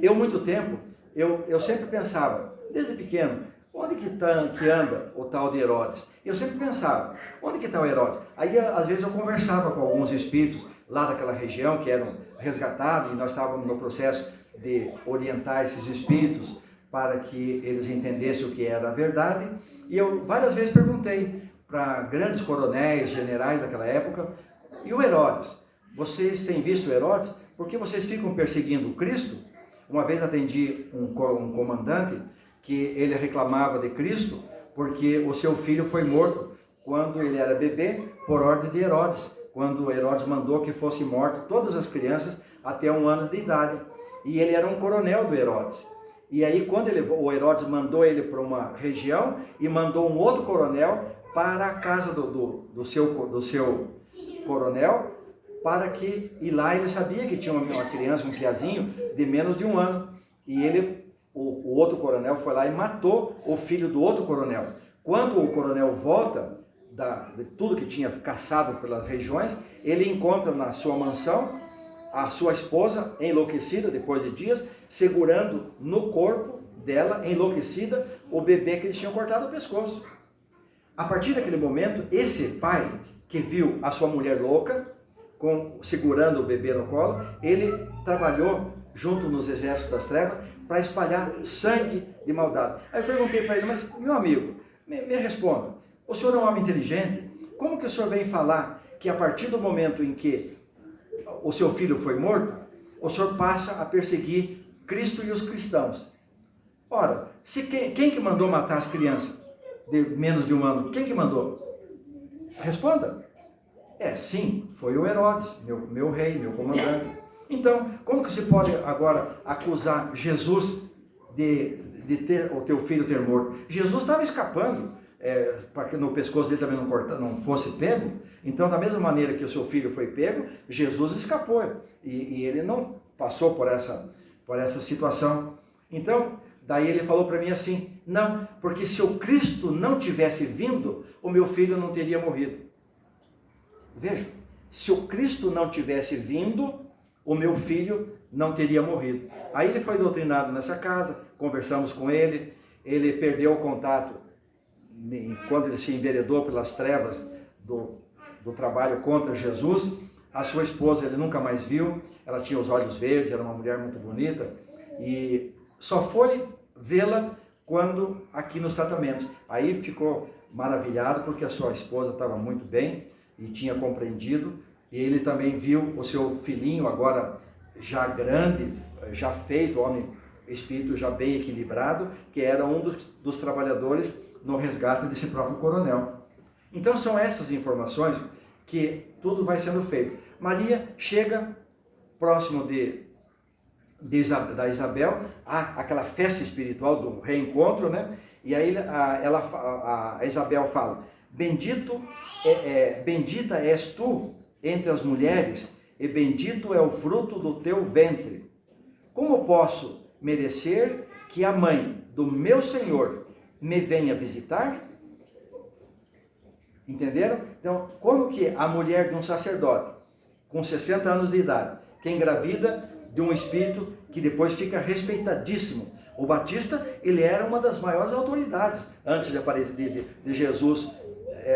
Eu, muito tempo, eu sempre pensava, desde pequeno, onde que anda o tal de Herodes? Eu sempre pensava, onde que está o Herodes? Aí, às vezes, eu conversava com alguns espíritos lá daquela região, que eram resgatados, e nós estávamos no processo de orientar esses espíritos para que eles entendessem o que era a verdade. E eu várias vezes perguntei para grandes coronéis, generais daquela época, e o Herodes? Vocês têm visto o Herodes? Por que vocês ficam perseguindo o Cristo? Uma vez atendi um comandante que ele reclamava de Cristo porque o seu filho foi morto quando ele era bebê por ordem de Herodes, quando Herodes mandou que fossem mortas todas as crianças até 1 ano de idade. E ele era um coronel do Herodes. E aí quando o Herodes mandou ele para uma região e mandou um outro coronel para a casa do seu coronel, para que, e lá ele sabia que tinha uma criança, um criazinho de menos de 1 ano, e o outro coronel foi lá e matou o filho do outro coronel. Quando o coronel volta de tudo que tinha caçado pelas regiões, ele encontra na sua mansão a sua esposa enlouquecida depois de dias, segurando no corpo dela, enlouquecida, o bebê que eles tinham cortado o pescoço. A partir daquele momento, esse pai que viu a sua mulher louca, segurando o bebê no colo, ele trabalhou junto nos exércitos das trevas para espalhar sangue de maldade. Aí eu perguntei para ele, mas meu amigo, me responda, o senhor é um homem inteligente, como que o senhor vem falar que a partir do momento em que o seu filho foi morto, o senhor passa a perseguir Cristo e os cristãos? Ora, quem que mandou matar as crianças de menos de 1 ano? Quem que mandou? Responda. Sim, foi o Herodes, meu rei, meu comandante. Então, como que se pode agora acusar Jesus de ter o teu filho ter morto? Jesus estava escapando, para que no pescoço dele também não fosse pego. Então, da mesma maneira que o seu filho foi pego, Jesus escapou. E ele não passou por essa situação. Então, daí ele falou para mim assim, não, porque se o Cristo não tivesse vindo, o meu filho não teria morrido. Veja, se o Cristo não tivesse vindo, o meu filho não teria morrido. Aí ele foi doutrinado nessa casa, conversamos com ele, ele perdeu o contato quando ele se enveredou pelas trevas do trabalho contra Jesus. A sua esposa ele nunca mais viu, ela tinha os olhos verdes, era uma mulher muito bonita, e só foi vê-la quando aqui nos tratamentos. Aí ficou maravilhado porque a sua esposa estava muito bem e tinha compreendido, e ele também viu o seu filhinho agora já grande, já feito, homem, espírito já bem equilibrado, que era um dos trabalhadores no resgate desse próprio coronel. Então são essas informações que tudo vai sendo feito. Maria chega próximo da Isabel, aquela festa espiritual do reencontro, né? E aí a Isabel fala, bendita és tu entre as mulheres, e bendito é o fruto do teu ventre. Como posso merecer que a mãe do meu Senhor me venha visitar? Entenderam? Então, como que a mulher de um sacerdote, com 60 anos de idade, que engravida de um espírito que depois fica respeitadíssimo. O Batista, ele era uma das maiores autoridades, antes de Jesus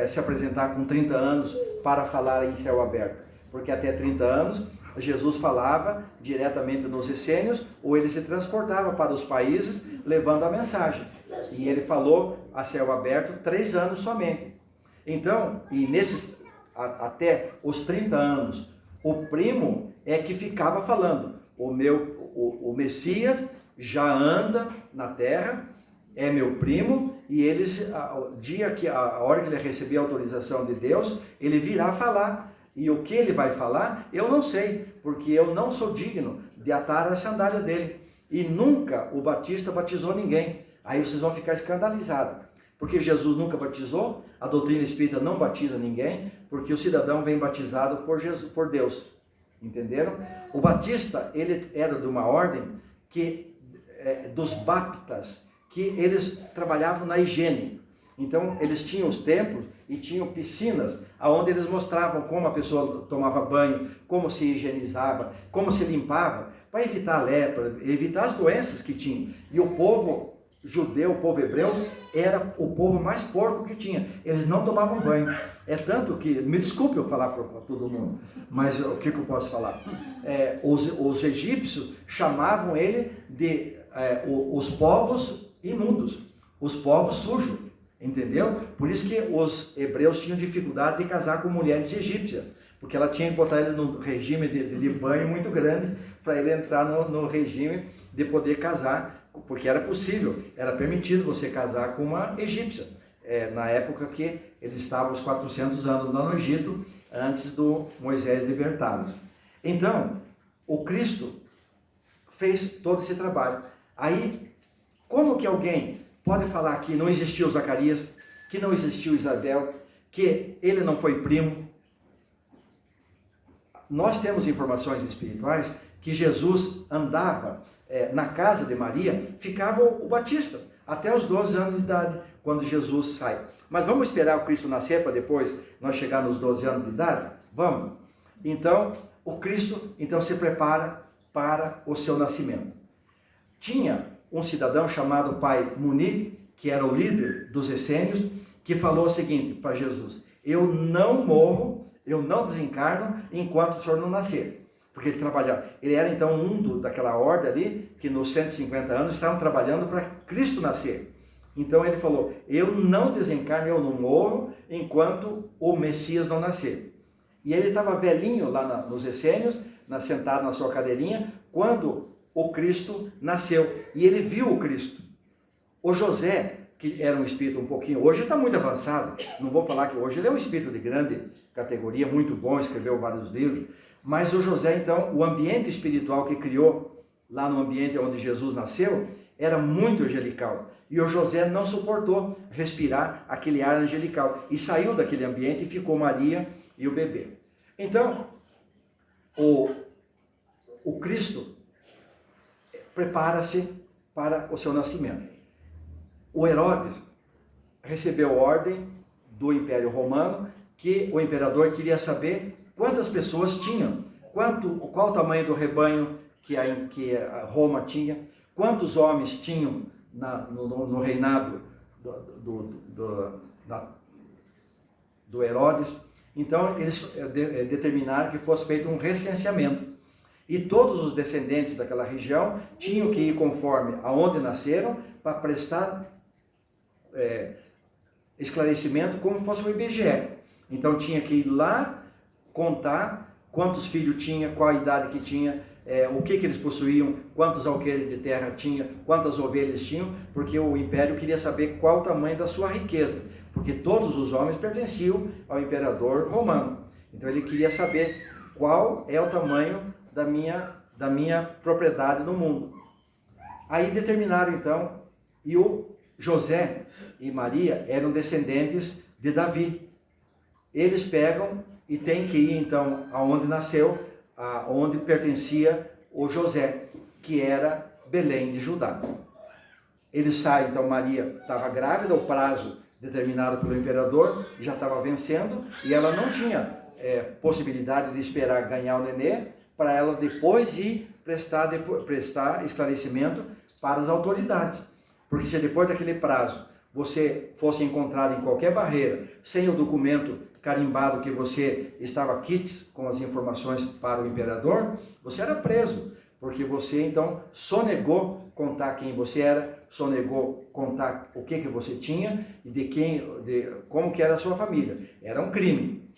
se apresentar com 30 anos para falar em céu aberto. Porque até 30 anos, Jesus falava diretamente nos essênios, ou ele se transportava para os países, levando a mensagem. E ele falou a céu aberto 3 anos somente. Então, e até os 30 anos, o primo é que ficava falando. o Messias já anda na terra, é meu primo, e eles, a hora que ele receber a autorização de Deus, ele virá falar. E o que ele vai falar, eu não sei, porque eu não sou digno de atar a sandália dele. E nunca o Batista batizou ninguém. Aí vocês vão ficar escandalizados, porque Jesus nunca batizou, a doutrina espírita não batiza ninguém, porque o cidadão vem batizado por Jesus, por Deus. Entenderam? O Batista, ele era de uma ordem dos baptas, que eles trabalhavam na higiene. Então, eles tinham os templos e tinham piscinas, onde eles mostravam como a pessoa tomava banho, como se higienizava, como se limpava, para evitar a lepra, evitar as doenças que tinham. E o povo judeu, o povo hebreu, era o povo mais porco que tinha. Eles não tomavam banho. É tanto que, me desculpe eu falar para todo mundo, mas o que eu posso falar? Os egípcios chamavam ele de os povos imundos, os povos sujos, entendeu? Por isso que os hebreus tinham dificuldade de casar com mulheres egípcias, porque ela tinha que botar ele no regime de banho muito grande, para ele entrar no regime de poder casar, porque era possível, era permitido você casar com uma egípcia, na época que eles estavam os 400 anos lá no Egito, antes do Moisés libertá-los. Então, o Cristo fez todo esse trabalho. Aí, como que alguém pode falar que não existiu Zacarias, que não existiu Isabel, que ele não foi primo? Nós temos informações espirituais que Jesus andava na casa de Maria, ficava o Batista, até os 12 anos de idade, quando Jesus sai. Mas vamos esperar o Cristo nascer para depois nós chegar nos 12 anos de idade? Vamos. Então, o Cristo se prepara para o seu nascimento. Tinha um cidadão chamado pai Muni, que era o líder dos essênios, que falou o seguinte para Jesus: eu não morro, eu não desencarno enquanto o senhor não nascer. Porque ele trabalhava, ele era então daquela horda ali, que nos 150 anos estavam trabalhando para Cristo nascer. Então ele falou: eu não desencarno, eu não morro enquanto o Messias não nascer. E ele estava velhinho lá nos essênios, sentado na sua cadeirinha, quando o Cristo nasceu. E ele viu o Cristo. O José, que era um espírito um pouquinho, hoje está muito avançado, não vou falar que hoje ele é um espírito de grande categoria, muito bom, escreveu vários livros, mas o José então, o ambiente espiritual que criou lá no ambiente onde Jesus nasceu, era muito angelical, e o José não suportou respirar aquele ar angelical, e saiu daquele ambiente e ficou Maria e o bebê. Então, o Cristo prepara-se para o seu nascimento. O Herodes recebeu ordem do Império Romano que o imperador queria saber quantas pessoas tinham, qual o tamanho do rebanho que Roma tinha, quantos homens tinham no reinado do Herodes. Então eles determinaram que fosse feito um recenseamento. E todos os descendentes daquela região tinham que ir conforme aonde nasceram para prestar esclarecimento como fosse o IBGE. Então tinha que ir lá contar quantos filhos tinha, qual a idade que tinha, o que eles possuíam, quantos alqueires de terra tinha, quantas ovelhas tinham, porque o império queria saber qual o tamanho da sua riqueza, porque todos os homens pertenciam ao imperador romano. Então ele queria saber qual é o tamanho da minha propriedade no mundo. Aí determinaram então, e o José e Maria eram descendentes de Davi. Eles pegam e têm que ir então aonde nasceu, aonde pertencia o José, que era Belém de Judá. Eles saem, então Maria estava grávida, o prazo determinado pelo imperador já estava vencendo, e ela não tinha possibilidade de esperar ganhar o nenê, para ela depois ir prestar esclarecimento para as autoridades. Porque se depois daquele prazo você fosse encontrado em qualquer barreira, sem o documento carimbado que você estava quites com as informações para o imperador, você era preso, porque você então sonegou contar quem você era, sonegou contar o que você tinha e como que era a sua família. Era um crime.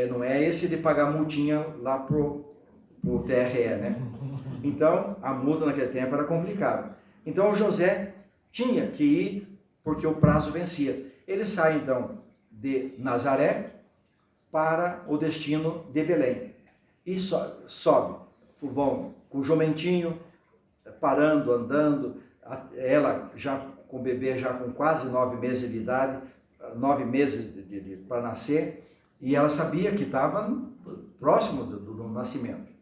Não é esse de pagar multinha lá pro TRE, né? Então, a multa naquele tempo era complicada. Então, o José tinha que ir porque o prazo vencia. Ele sai, então, de Nazaré para o destino de Belém. E sobe, vão com o jumentinho, parando, andando, ela já com o bebê, já com quase 9 meses de idade, 9 meses para nascer, e ela sabia que estava próximo do nascimento.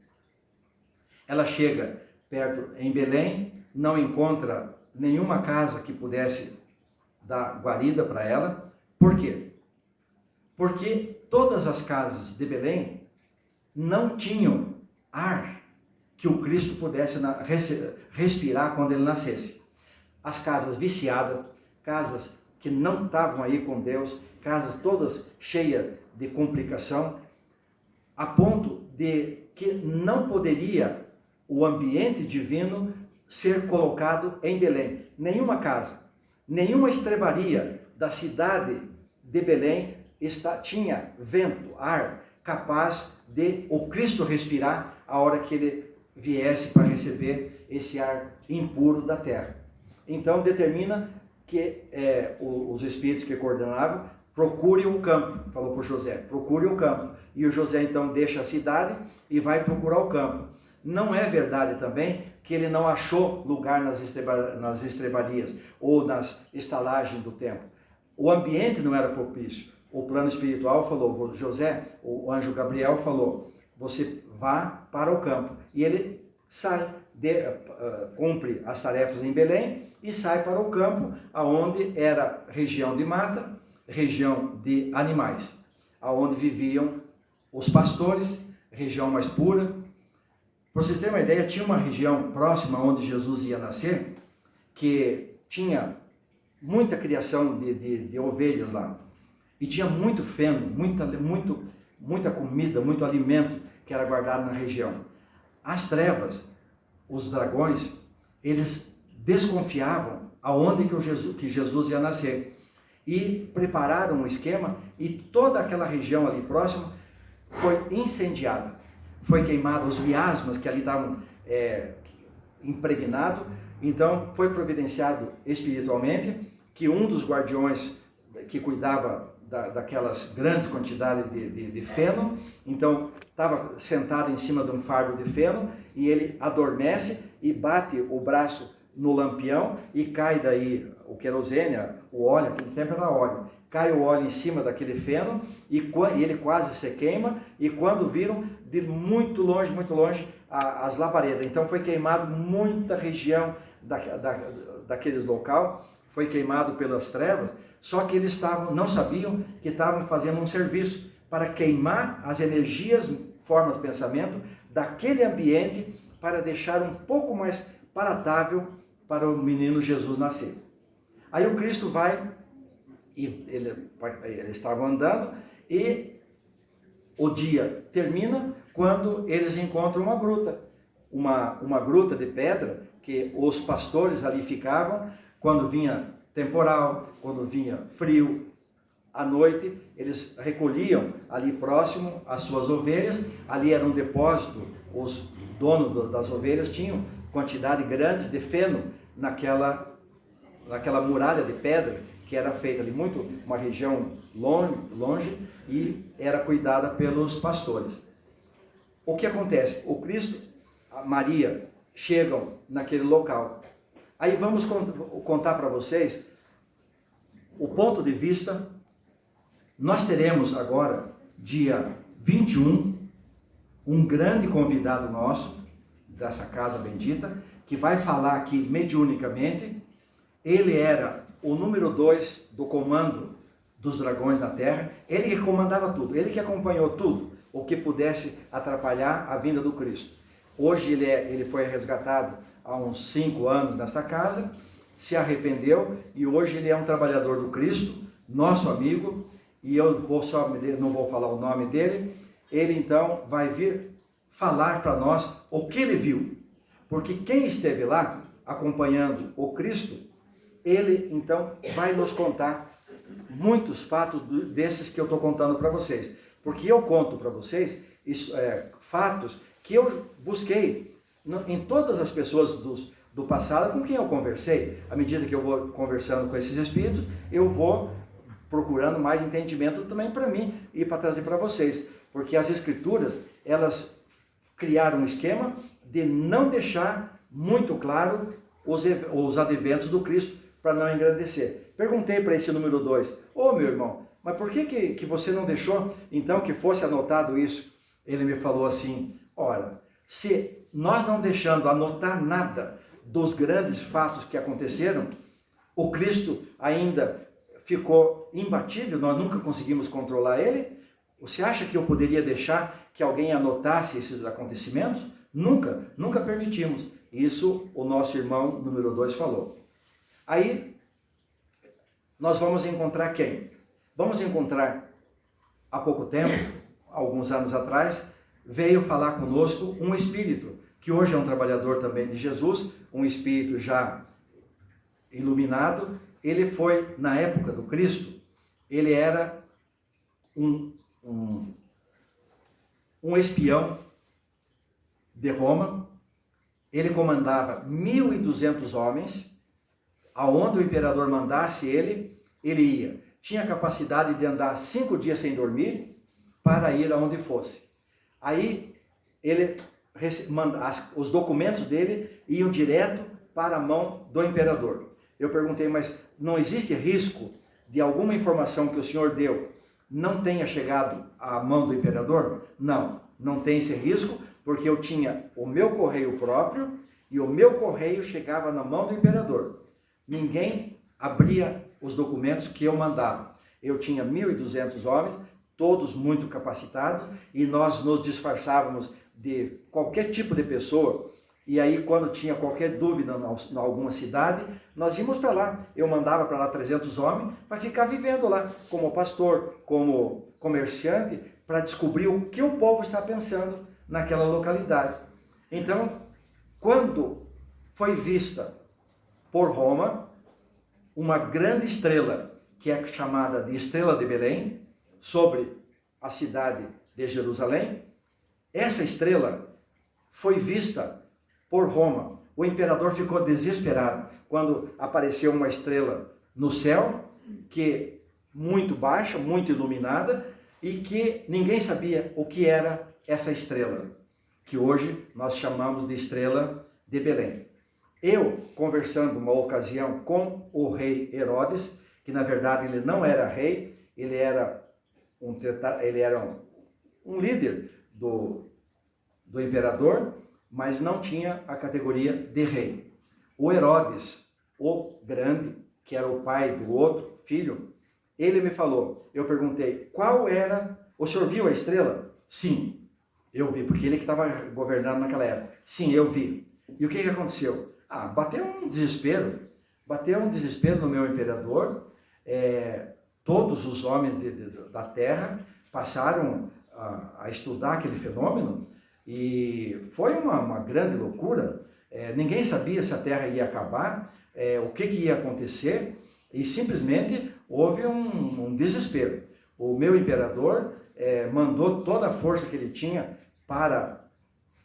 Ela chega perto em Belém, não encontra nenhuma casa que pudesse dar guarida para ela. Por quê? Porque todas as casas de Belém não tinham ar que o Cristo pudesse respirar quando ele nascesse. As casas viciadas, casas que não estavam aí com Deus, casas todas cheias de complicação, a ponto de que não poderia o ambiente divino ser colocado em Belém. Nenhuma casa, nenhuma estrebaria da cidade de Belém tinha vento, ar, capaz de o Cristo respirar a hora que ele viesse para receber esse ar impuro da terra. Então determina que os espíritos que coordenavam procurem o campo, falou para José, procure o campo. E o José então deixa a cidade e vai procurar o campo. Não é verdade também que ele não achou lugar nas estrebarias ou nas estalagens do templo. O ambiente não era propício. O plano espiritual falou, José, o anjo Gabriel falou, você vá para o campo. E ele sai, cumpre as tarefas em Belém e sai para o campo, aonde era região de mata, região de animais, aonde viviam os pastores, região mais pura. Para vocês terem uma ideia, tinha uma região próxima onde Jesus ia nascer, que tinha muita criação de ovelhas lá. E tinha muito feno, muita comida, muito alimento que era guardado na região. As trevas, os dragões, eles desconfiavam aonde que Jesus ia nascer. E prepararam um esquema e toda aquela região ali próxima foi incendiada. Foi queimado os miasmas que ali estavam impregnados. Então foi providenciado espiritualmente que um dos guardiões que cuidava daquelas grandes quantidades de feno, então estava sentado em cima de um fardo de feno e ele adormece e bate o braço no lampião e cai daí o querosene, o óleo, naquele tempo era óleo, cai o óleo em cima daquele feno e ele quase se queima, e quando viram de muito longe as labaredas. Então foi queimado muita região daqueles local, foi queimado pelas trevas, só que eles não sabiam que estavam fazendo um serviço para queimar as energias, formas de pensamento daquele ambiente para deixar um pouco mais palatável para o menino Jesus nascer. Aí o Cristo vai, e eles estavam andando, e o dia termina quando eles encontram uma gruta, uma gruta de pedra que os pastores ali ficavam quando vinha temporal, quando vinha frio, à noite, eles recolhiam ali próximo as suas ovelhas, ali era um depósito, os donos das ovelhas tinham quantidade grande de feno naquela muralha de pedra que era feita ali, uma região longe e era cuidada pelos pastores. O que acontece? O Cristo, a Maria, chegam naquele local. Aí vamos contar para vocês o ponto de vista. Nós teremos agora, dia 21, um grande convidado nosso, dessa casa bendita, que vai falar aqui mediunicamente. Ele era o número 2 do comando dos dragões na terra, ele que comandava tudo, ele que acompanhou tudo, o que pudesse atrapalhar a vinda do Cristo. Hoje ele foi resgatado há uns 5 anos nessa casa, se arrependeu e hoje ele é um trabalhador do Cristo, nosso amigo, e eu não vou falar o nome dele. Ele então vai vir falar para nós o que ele viu, porque quem esteve lá acompanhando o Cristo, ele então vai nos contar muitos fatos desses que eu estou contando para vocês, porque eu conto para vocês fatos que eu busquei em todas as pessoas do passado com quem eu conversei. À medida que eu vou conversando com esses espíritos, eu vou procurando mais entendimento também para mim e para trazer para vocês. Porque as escrituras, elas criaram um esquema de não deixar muito claro os adventos do Cristo para não engrandecer. Perguntei para esse número 2, ô meu irmão, mas por que você não deixou então que fosse anotado isso? Ele me falou assim, ora, se nós não deixando anotar nada dos grandes fatos que aconteceram, o Cristo ainda ficou imbatível, nós nunca conseguimos controlar ele. Você acha que eu poderia deixar que alguém anotasse esses acontecimentos? Nunca permitimos. Isso o nosso irmão número 2 falou. Aí, nós vamos encontrar quem? Vamos encontrar, há pouco tempo, alguns anos atrás, veio falar conosco um espírito, que hoje é um trabalhador também de Jesus, um espírito já iluminado. Ele foi, na época do Cristo, ele era um espião de Roma. Ele comandava 1.200 homens, aonde o imperador mandasse ele ia. Tinha capacidade de andar 5 dias sem dormir para ir aonde fosse. Aí os documentos dele iam direto para a mão do imperador. Eu perguntei, mas não existe risco de alguma informação que o senhor deu não tenha chegado à mão do imperador? Não tem esse risco, porque eu tinha o meu correio próprio e o meu correio chegava na mão do imperador. Ninguém abria os documentos que eu mandava. Eu tinha 1.200 homens, todos muito capacitados, e nós nos disfarçávamos de qualquer tipo de pessoa. E aí, quando tinha qualquer dúvida em alguma cidade, nós íamos para lá. Eu mandava para lá 300 homens para ficar vivendo lá, como pastor, como comerciante, para descobrir o que o povo está pensando naquela localidade. Então, quando foi vista por Roma uma grande estrela, que é chamada de Estrela de Belém, sobre a cidade de Jerusalém, essa estrela foi vista por Roma. O imperador ficou desesperado quando apareceu uma estrela no céu, que muito baixa, muito iluminada, e que ninguém sabia o que era essa estrela, que hoje nós chamamos de Estrela de Belém. Eu, conversando uma ocasião com o rei Herodes, que na verdade ele não era rei, ele era um líder do imperador, mas não tinha a categoria de rei. O Herodes, o grande, que era o pai do outro filho, ele me falou, eu perguntei, qual era, o senhor viu a estrela? Sim, eu vi, porque ele que estava governando naquela época. Sim, eu vi. E o que aconteceu? Bateu um desespero no meu imperador. Todos os homens da terra passaram a estudar aquele fenômeno, e foi uma grande loucura. Ninguém sabia se a terra ia acabar, o que ia acontecer, e simplesmente houve um desespero. O meu imperador mandou toda a força que ele tinha para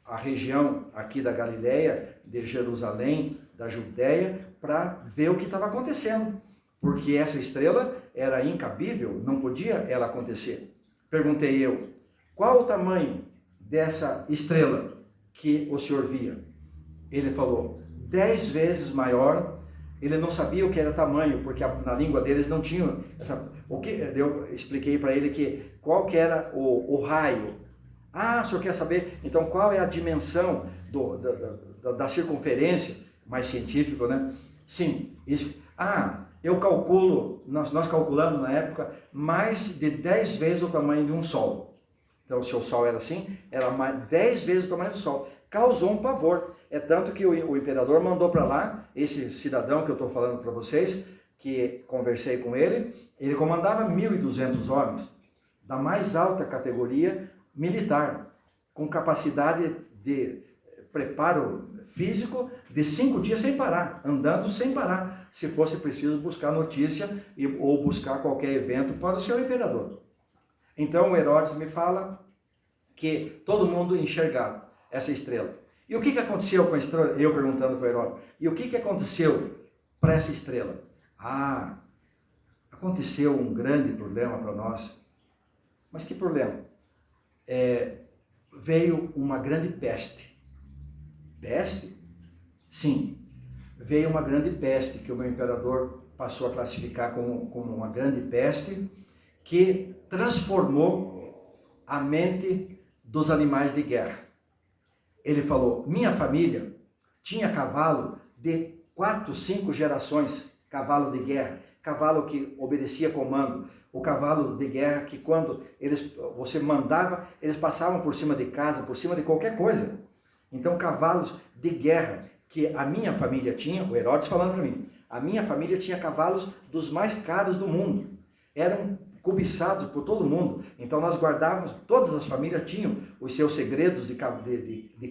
a região aqui da Galileia, de Jerusalém, da Judéia, para ver o que estava acontecendo, porque essa estrela era incabível, não podia ela acontecer. Perguntei eu, qual o tamanho dessa estrela que o senhor via? Ele falou, 10 vezes maior. Ele não sabia o que era tamanho, porque na língua deles não tinha eu expliquei para ele qual que era o raio. O senhor quer saber, então, qual é a dimensão da circunferência? Mais científico, né? Sim, isso. Eu calculo, nós calculamos na época, mais de 10 vezes o tamanho de um sol. Então, se o sol era assim, era mais 10 vezes o tamanho do sol. Causou um pavor. É tanto que o imperador mandou para lá, esse cidadão que eu estou falando para vocês, que conversei com ele, ele comandava 1.200 homens, da mais alta categoria militar, com capacidade de preparo físico de 5 dias sem parar, andando sem parar, se fosse preciso buscar notícia ou buscar qualquer evento para o seu imperador. Então o Herodes me fala que todo mundo enxergava essa estrela. E o que aconteceu com a estrela? Eu perguntando para Herodes. E o que aconteceu para essa estrela? Ah, aconteceu um grande problema para nós. Mas que problema? Veio uma grande peste. Peste? Sim. Veio uma grande peste que o meu imperador passou a classificar como uma grande peste que transformou a mente dos animais de guerra. Ele falou, minha família tinha cavalo de 4, 5 gerações, cavalo de guerra, cavalo que obedecia comando, o cavalo de guerra que quando você mandava, eles passavam por cima de casa, por cima de qualquer coisa. Então, cavalos de guerra que a minha família tinha, o Herodes falando para mim, a minha família tinha cavalos dos mais caros do mundo, eram cobiçados por todo mundo, então nós guardávamos, todas as famílias tinham os seus segredos de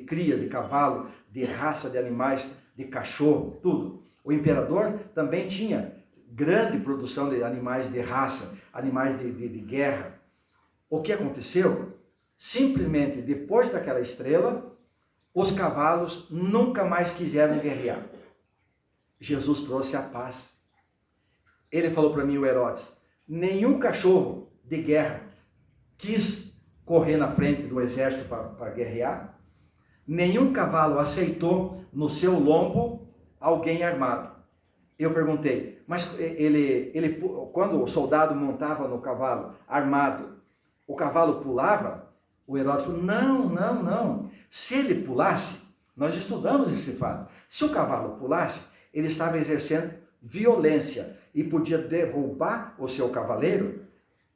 cria de cavalo, de raça de animais, de cachorro, tudo. O imperador também tinha grande produção de animais de raça, animais de guerra. O que aconteceu? Simplesmente depois daquela estrela, os cavalos nunca mais quiseram guerrear. Jesus trouxe a paz. Ele falou para mim, o Herodes, nenhum cachorro de guerra quis correr na frente do exército para guerrear, nenhum cavalo aceitou no seu lombo alguém armado. Eu perguntei, mas quando o soldado montava no cavalo armado, o cavalo pulava? O Herodes falou, não. Se ele pulasse, nós estudamos esse fato, se o cavalo pulasse, ele estava exercendo violência e podia derrubar o seu cavaleiro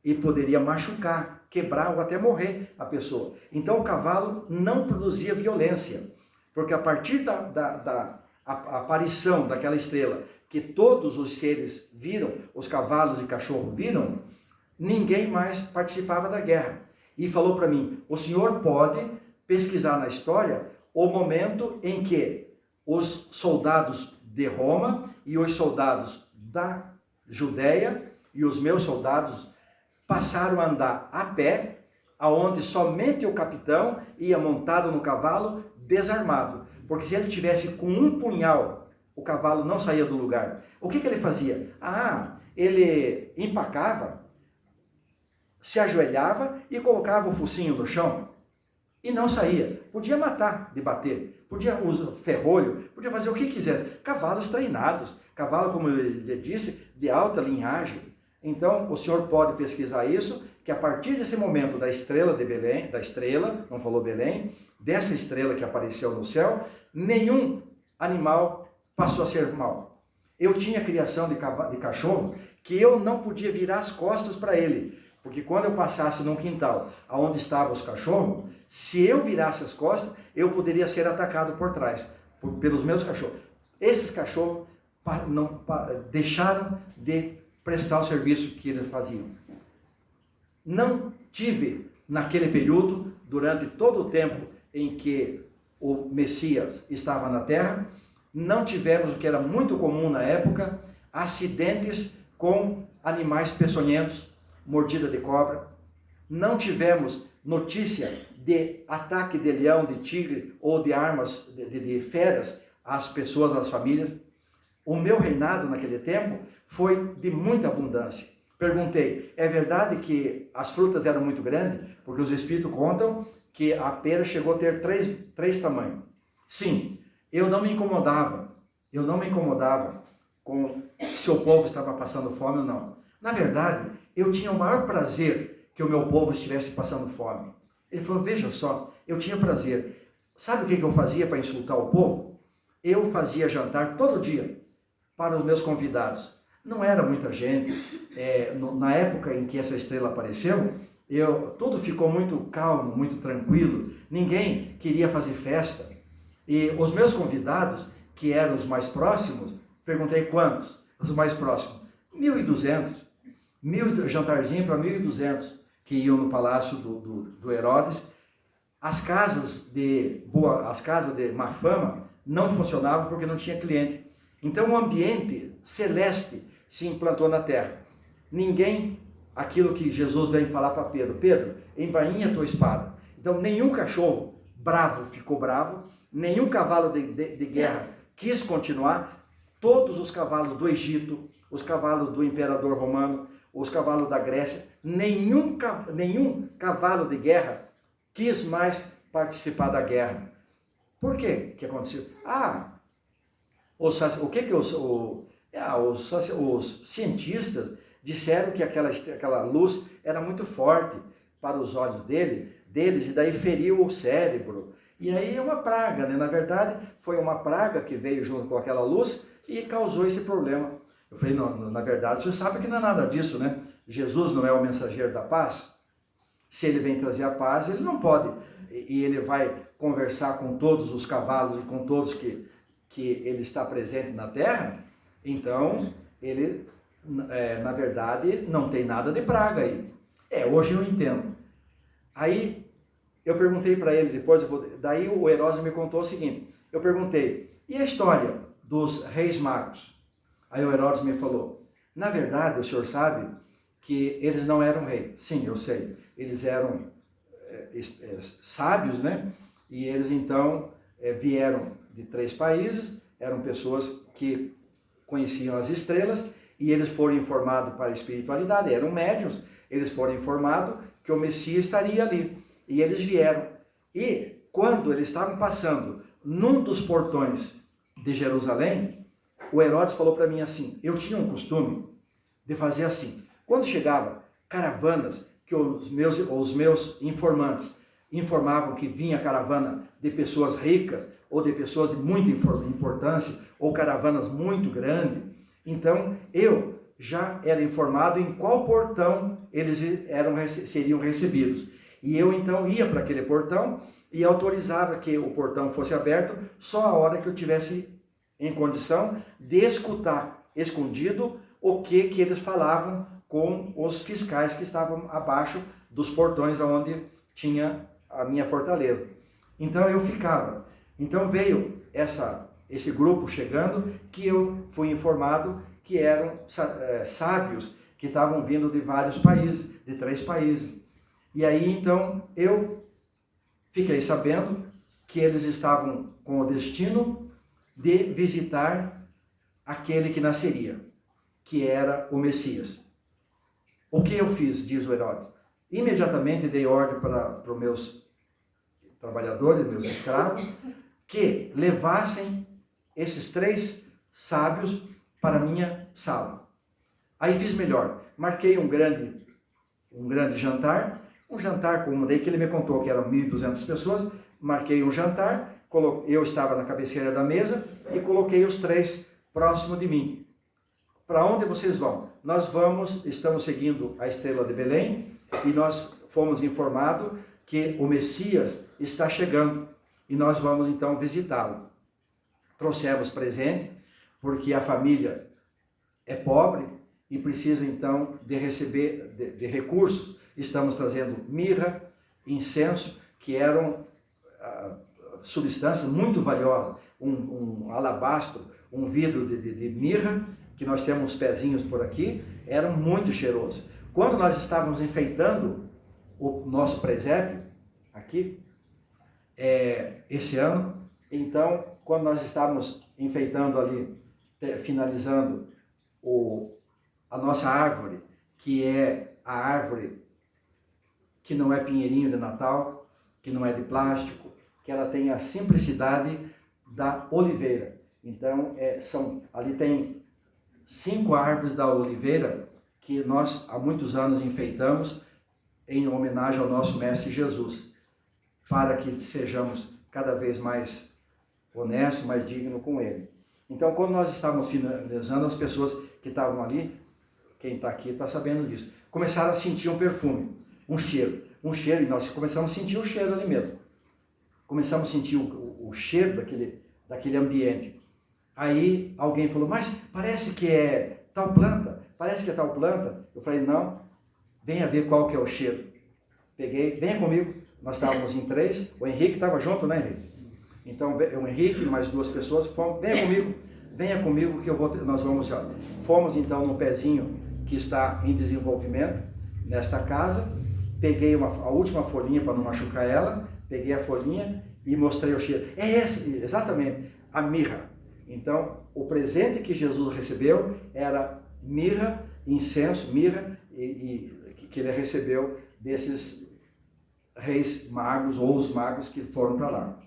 e poderia machucar, quebrar ou até morrer a pessoa. Então o cavalo não produzia violência, porque a partir da aparição daquela estrela, que todos os seres viram, os cavalos e cachorro viram, ninguém mais participava da guerra. E falou para mim, o senhor pode pesquisar na história o momento em que os soldados de Roma e os soldados da Judéia e os meus soldados passaram a andar a pé, aonde somente o capitão ia montado no cavalo, desarmado. Porque se ele tivesse com um punhal, o cavalo não saía do lugar. O que ele fazia? Ele empacava, se ajoelhava e colocava o focinho no chão e não saía. Podia matar de bater, podia usar ferrolho, podia fazer o que quisesse. Cavalos treinados, cavalo, como ele disse, de alta linhagem. Então, o senhor pode pesquisar isso, que a partir desse momento da estrela de Belém, não falou Belém, dessa estrela que apareceu no céu, nenhum animal passou a ser mau. Eu tinha criação de cachorro que eu não podia virar as costas para ele, porque quando eu passasse num quintal onde estavam os cachorros, se eu virasse as costas, eu poderia ser atacado por trás, pelos meus cachorros. Esses cachorros deixaram de prestar o serviço que eles faziam. Não tive, naquele período, durante todo o tempo em que o Messias estava na terra, não tivemos, o que era muito comum na época, acidentes com animais peçonhentos, mordida de cobra. Não tivemos notícia de ataque de leão, de tigre ou de armas, de feras às pessoas, às famílias. O meu reinado naquele tempo foi de muita abundância. Perguntei, é verdade que as frutas eram muito grandes? Porque os espíritos contam que a pera chegou a ter três tamanhos. Sim, eu não me incomodava com se o povo estava passando fome ou não. Na verdade, eu tinha o maior prazer que o meu povo estivesse passando fome. Ele falou, veja só, eu tinha prazer. Sabe o que eu fazia para insultar o povo? Eu fazia jantar todo dia para os meus convidados. Não era muita gente. Na época em que essa estrela apareceu, tudo ficou muito calmo, muito tranquilo. Ninguém queria fazer festa. E os meus convidados, que eram os mais próximos, perguntei quantos? Os mais próximos. 1.200. Jantarzinho para 1.200 que iam no palácio do Herodes. As casas de má fama não funcionavam porque não tinha cliente. Então o ambiente celeste se implantou na terra. Aquilo que Jesus vem falar para Pedro, Pedro, embainha a tua espada. Então nenhum cachorro bravo ficou bravo, nenhum cavalo de guerra quis continuar. Todos os cavalos do Egito, os cavalos do imperador romano, os cavalos da Grécia, nenhum cavalo de guerra quis mais participar da guerra. Por quê? O que aconteceu? Os cientistas disseram que aquela luz era muito forte para os olhos deles, e daí feriu o cérebro. E aí é uma praga, né? Na verdade, foi uma praga que veio junto com aquela luz e causou esse problema. Eu falei, não, na verdade, você sabe que não é nada disso, né? Jesus não é o mensageiro da paz? Se ele vem trazer a paz, ele não pode. E ele vai conversar com todos os cavalos e com todos que ele está presente na terra. Então, ele, na verdade, não tem nada de praga aí. Hoje eu entendo. Aí, eu perguntei para ele depois, daí o Herodes me contou o seguinte, eu perguntei, e a história dos reis magos? Aí o Herodes me falou, na verdade, o senhor sabe que eles não eram reis. Sim, eu sei. Eles eram sábios, né? E eles então vieram de 3 países, eram pessoas que conheciam as estrelas, e eles foram informados para a espiritualidade, eram médiuns, eles foram informados que o Messias estaria ali. E eles vieram. E quando eles estavam passando num dos portões de Jerusalém, o Herodes falou para mim assim, eu tinha um costume de fazer assim, quando chegava caravanas, que os meus informantes informavam que vinha caravana de pessoas ricas, ou de pessoas de muita importância, ou caravanas muito grandes, então eu já era informado em qual portão eles seriam recebidos. E eu então ia para aquele portão e autorizava que o portão fosse aberto só a hora que eu tivesse em condição de escutar, escondido, o que eles falavam com os fiscais que estavam abaixo dos portões onde tinha a minha fortaleza. Então eu ficava. Então veio esse grupo chegando, que eu fui informado que eram sábios que estavam vindo de vários países, de 3 países. E aí, então, eu fiquei sabendo que eles estavam com o destino de visitar aquele que nasceria, que era o Messias. O que eu fiz, diz o Herodes? Imediatamente dei ordem para os meus trabalhadores, meus escravos, que levassem esses 3 sábios para a minha sala. Aí fiz melhor, marquei um grande jantar, um jantar como daí que ele me contou que eram 1.200 pessoas, marquei um jantar, eu estava na cabeceira da mesa e coloquei os 3 próximo de mim. Para onde vocês vão? Nós estamos seguindo a estrela de Belém e nós fomos informados que o Messias está chegando e nós vamos então visitá-lo. Trouxemos presente, porque a família é pobre e precisa então de receber de recursos. Estamos trazendo mirra, incenso, que eram substâncias muito valiosas, um alabastro, um vidro de mirra, que nós temos pezinhos por aqui, eram muito cheirosos. Quando nós estávamos enfeitando o nosso presépio, aqui, esse ano, então, quando nós estávamos enfeitando ali, finalizando a nossa árvore, que é a árvore que não é pinheirinho de Natal, que não é de plástico, que ela tem a simplicidade da oliveira. Então, ali tem 5 árvores da oliveira que nós há muitos anos enfeitamos em homenagem ao nosso Mestre Jesus, para que sejamos cada vez mais honestos, mais dignos com Ele. Então, quando nós estávamos finalizando, as pessoas que estavam ali, quem está aqui está sabendo disso, começaram a sentir um perfume, um cheiro, e nós começamos a sentir o cheiro ali mesmo. Começamos a sentir o cheiro daquele ambiente. Aí alguém falou, mas parece que é tal planta, Eu falei, não, venha ver qual que é o cheiro. Peguei, venha comigo, nós estávamos em 3, o Henrique estava junto, né, Henrique? Então, o Henrique e mais 2 pessoas, venha comigo que nós vamos já. Fomos então no pezinho que está em desenvolvimento, nesta casa, peguei a última folhinha para não machucar ela, peguei a folhinha e mostrei o cheiro. É esse, exatamente, a mirra. Então, o presente que Jesus recebeu era mirra, incenso, mirra, que ele recebeu desses reis magos, ou os magos que foram para lá.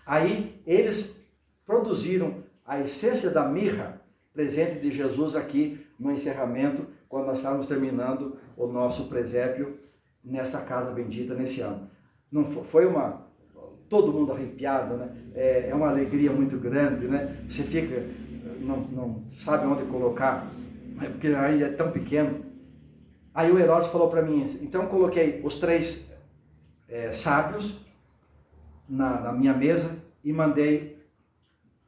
Aí, eles produziram a essência da mirra, presente de Jesus aqui no encerramento, quando nós estávamos terminando o nosso presépio nesta casa bendita nesse ano. Não foi todo mundo arrepiado, né? É uma alegria muito grande, né? Você fica, não sabe onde colocar, porque aí é tão pequeno. Aí o Herodes falou para mim, então coloquei os 3 sábios na minha mesa e mandei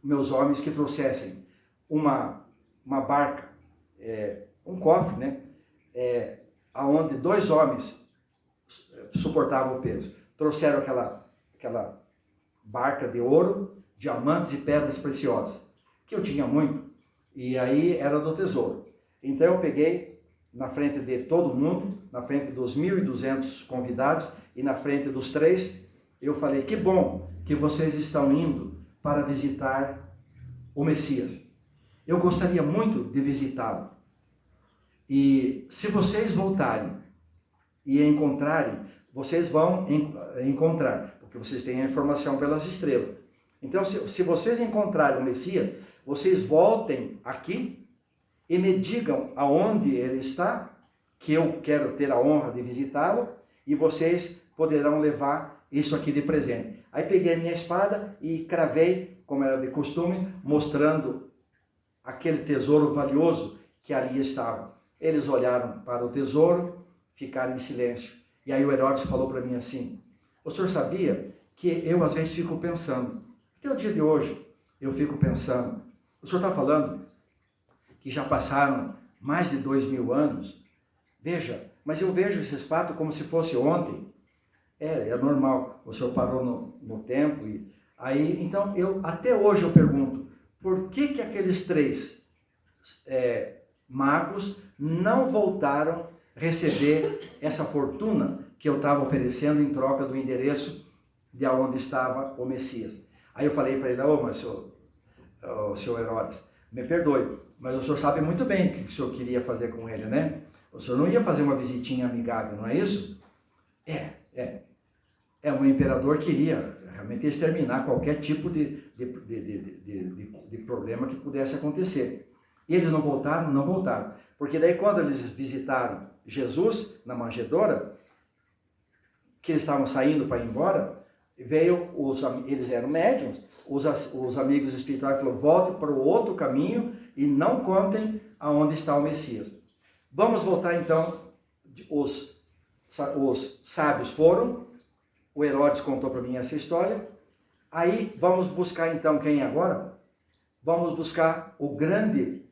meus homens que trouxessem uma barca, um cofre, né? Aonde 2 homens suportavam o peso. Trouxeram aquela barca de ouro, diamantes e pedras preciosas, que eu tinha muito, e aí era do tesouro. Então eu peguei na frente de todo mundo, na frente dos 1.200 convidados e na frente dos 3, eu falei, que bom que vocês estão indo para visitar o Messias. Eu gostaria muito de visitá-lo. E se vocês voltarem e encontrarem, vocês vão encontrar, porque vocês têm a informação pelas estrelas. Então, se vocês encontrarem o Messias, vocês voltem aqui e me digam aonde ele está, que eu quero ter a honra de visitá-lo, e vocês poderão levar isso aqui de presente. Aí peguei a minha espada e cravei, como era de costume, mostrando aquele tesouro valioso que ali estava. Eles olharam para o tesouro, ficaram em silêncio. E aí o Herodes falou para mim assim, o senhor sabia que eu às vezes fico pensando, até o dia de hoje eu fico pensando, o senhor está falando que já passaram mais de 2.000 anos, veja, mas eu vejo esses fatos como se fosse ontem. É normal, o senhor parou no tempo, e aí, então, até hoje eu pergunto, por que aqueles 3 magos não voltaram receber essa fortuna que eu estava oferecendo em troca do endereço de onde estava o Messias? Aí eu falei para ele, mas senhor Herodes, me perdoe, mas o senhor sabe muito bem o que o senhor queria fazer com ele, né? O senhor não ia fazer uma visitinha amigável, não é isso? O imperador queria realmente exterminar qualquer tipo de problema que pudesse acontecer. E eles não voltaram? Não voltaram. Porque daí quando eles visitaram Jesus na manjedoura, que eles estavam saindo para ir embora, eles eram médiuns, os amigos espirituais falaram, volte para o outro caminho e não contem aonde está o Messias. Vamos voltar então, os sábios foram, o Herodes contou para mim essa história, aí vamos buscar então quem agora? Vamos buscar o grande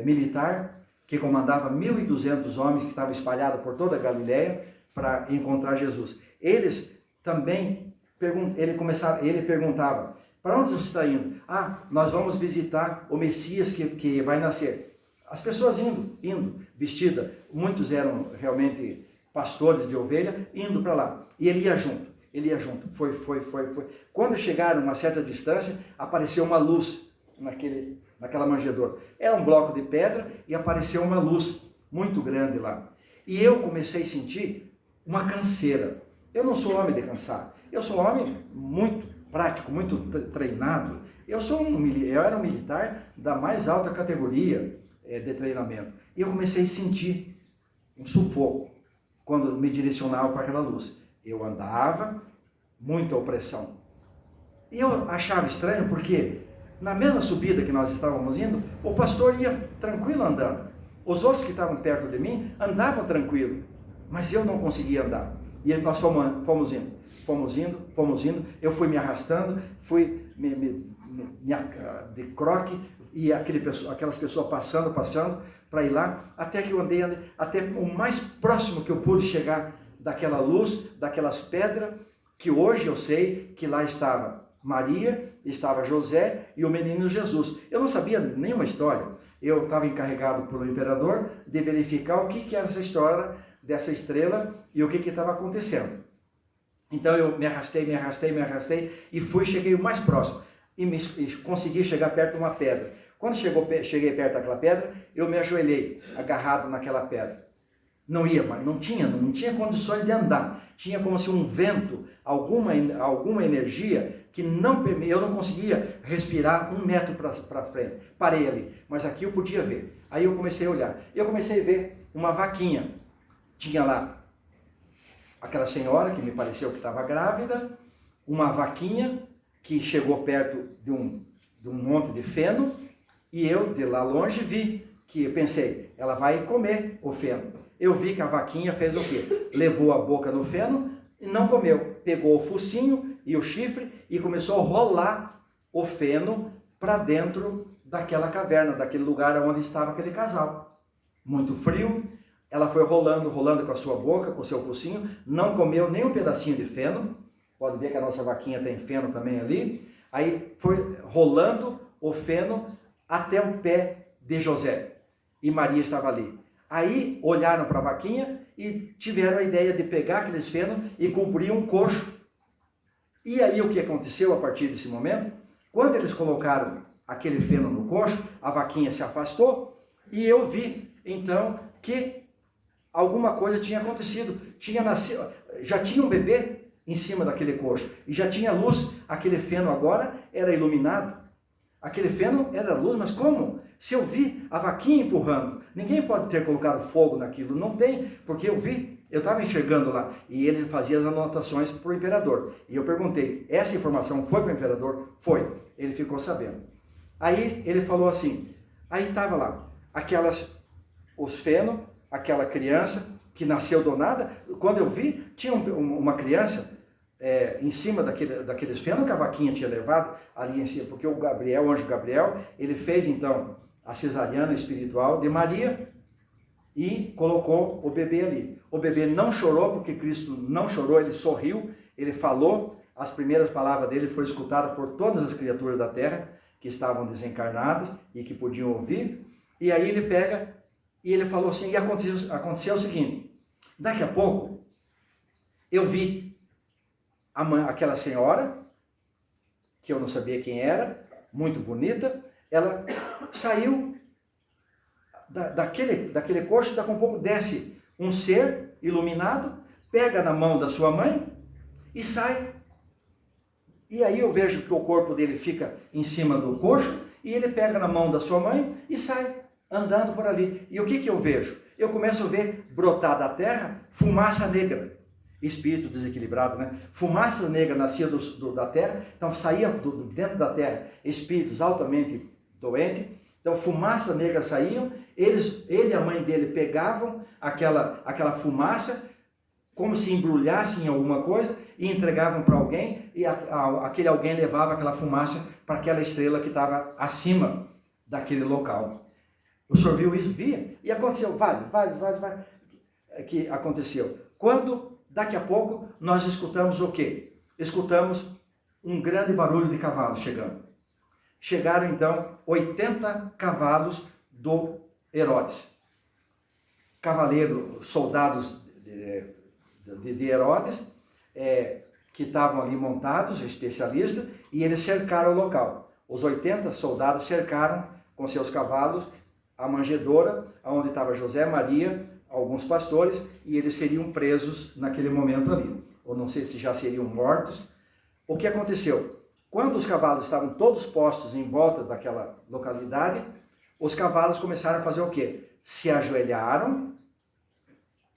militar que comandava 1.200 homens que estavam espalhados por toda a Galileia para encontrar Jesus. Eles também, ele perguntava, para onde você está indo? Nós vamos visitar o Messias que vai nascer. As pessoas indo, vestidas, muitos eram realmente pastores de ovelha, indo para lá. E ele ia junto, foi. Quando chegaram a uma certa distância, apareceu uma luz naquela manjedoura. Era um bloco de pedra e apareceu uma luz muito grande lá. E eu comecei a sentir uma canseira. Eu não sou homem de cansar, eu sou homem muito prático, muito treinado. Eu era um militar da mais alta categoria de treinamento. E eu comecei a sentir um sufoco quando me direcionava para aquela luz. Eu andava, muita opressão. E eu achava estranho porque na mesma subida que nós estávamos indo, o pastor ia tranquilo andando. Os outros que estavam perto de mim andavam tranquilo, mas eu não conseguia andar. E nós fomos indo, eu fui me arrastando, fui de croque, e aquelas pessoas passando, para ir lá, até que eu andei até o mais próximo que eu pude chegar daquela luz, daquelas pedras, que hoje eu sei que lá estava Maria, estava José e o menino Jesus. Eu não sabia nenhuma história, eu estava encarregado pelo imperador de verificar o que era essa história dessa estrela e o que estava acontecendo. Então eu me arrastei e cheguei o mais próximo e consegui chegar perto de uma pedra. Quando cheguei perto daquela pedra, eu me ajoelhei, agarrado naquela pedra. Não ia, mas não tinha condições de andar. Tinha como se um vento, alguma energia que eu não conseguia respirar 1 metro para frente. Parei ali, mas aqui eu podia ver. Aí eu comecei a olhar. Eu comecei a ver uma vaquinha. Tinha lá aquela senhora que me pareceu que estava grávida, uma vaquinha que chegou perto de um monte de feno, e eu de lá longe vi que eu pensei, ela vai comer o feno. Eu vi que a vaquinha fez o quê? Levou a boca no feno e não comeu. Pegou o focinho e o chifre e começou a rolar o feno para dentro daquela caverna, daquele lugar onde estava aquele casal. Muito frio, ela foi rolando com a sua boca, com o seu focinho, não comeu nem um pedacinho de feno. Pode ver que a nossa vaquinha tem feno também ali. Aí foi rolando o feno até o pé de José. E Maria estava ali. Aí olharam para a vaquinha e tiveram a ideia de pegar aqueles fenos e cobrir um coxo. E aí o que aconteceu a partir desse momento? Quando eles colocaram aquele feno no coxo, a vaquinha se afastou e eu vi então que alguma coisa tinha acontecido. Já tinha um bebê em cima daquele coxo e já tinha luz. Aquele feno agora era iluminado. Aquele feno era luz, mas como? Se eu vi a vaquinha empurrando, ninguém pode ter colocado fogo naquilo, não tem, porque eu vi, eu estava enxergando lá, e ele fazia as anotações para o imperador. E eu perguntei, essa informação foi para o imperador? Foi, ele ficou sabendo. Aí ele falou assim, aí estava lá, os fenos, aquela criança que nasceu do nada, quando eu vi, tinha uma criança em cima daqueles fenos que a vaquinha tinha levado ali em cima, porque o anjo Gabriel, ele fez então a cesariana espiritual de Maria e colocou o bebê ali. O bebê não chorou, porque Cristo não chorou, ele sorriu, ele falou, as primeiras palavras dele foram escutadas por todas as criaturas da terra que estavam desencarnadas e que podiam ouvir. E aí ele pega e ele falou assim, e aconteceu o seguinte, daqui a pouco eu vi aquela senhora, que eu não sabia quem era, muito bonita, ela saiu daquele coxo, daqui a um pouco desce um ser iluminado, pega na mão da sua mãe e sai. E aí eu vejo que o corpo dele fica em cima do coxo e ele pega na mão da sua mãe e sai andando por ali. E o que eu vejo? Eu começo a ver brotar da terra fumaça negra. Espírito desequilibrado, né? Fumaça negra nascia da terra, então saía dentro da terra espíritos altamente doentes, então fumaça negra saíam, ele e a mãe dele pegavam aquela fumaça, como se embrulhassem em alguma coisa, e entregavam para alguém, e aquele alguém levava aquela fumaça para aquela estrela que estava acima daquele local. O senhor viu isso? Via? E aconteceu vários, que aconteceu. Quando daqui a pouco nós escutamos o quê? Escutamos um grande barulho de cavalos chegando. Chegaram então 80 cavalos do Herodes. Cavaleiros, soldados de Herodes, que estavam ali montados, especialistas, e eles cercaram o local. Os 80 soldados cercaram com seus cavalos a manjedoura, onde estava José, Maria, alguns pastores, e eles seriam presos naquele momento ali. Ou não sei se já seriam mortos. O que aconteceu? Quando os cavalos estavam todos postos em volta daquela localidade, os cavalos começaram a fazer o quê? Se ajoelharam,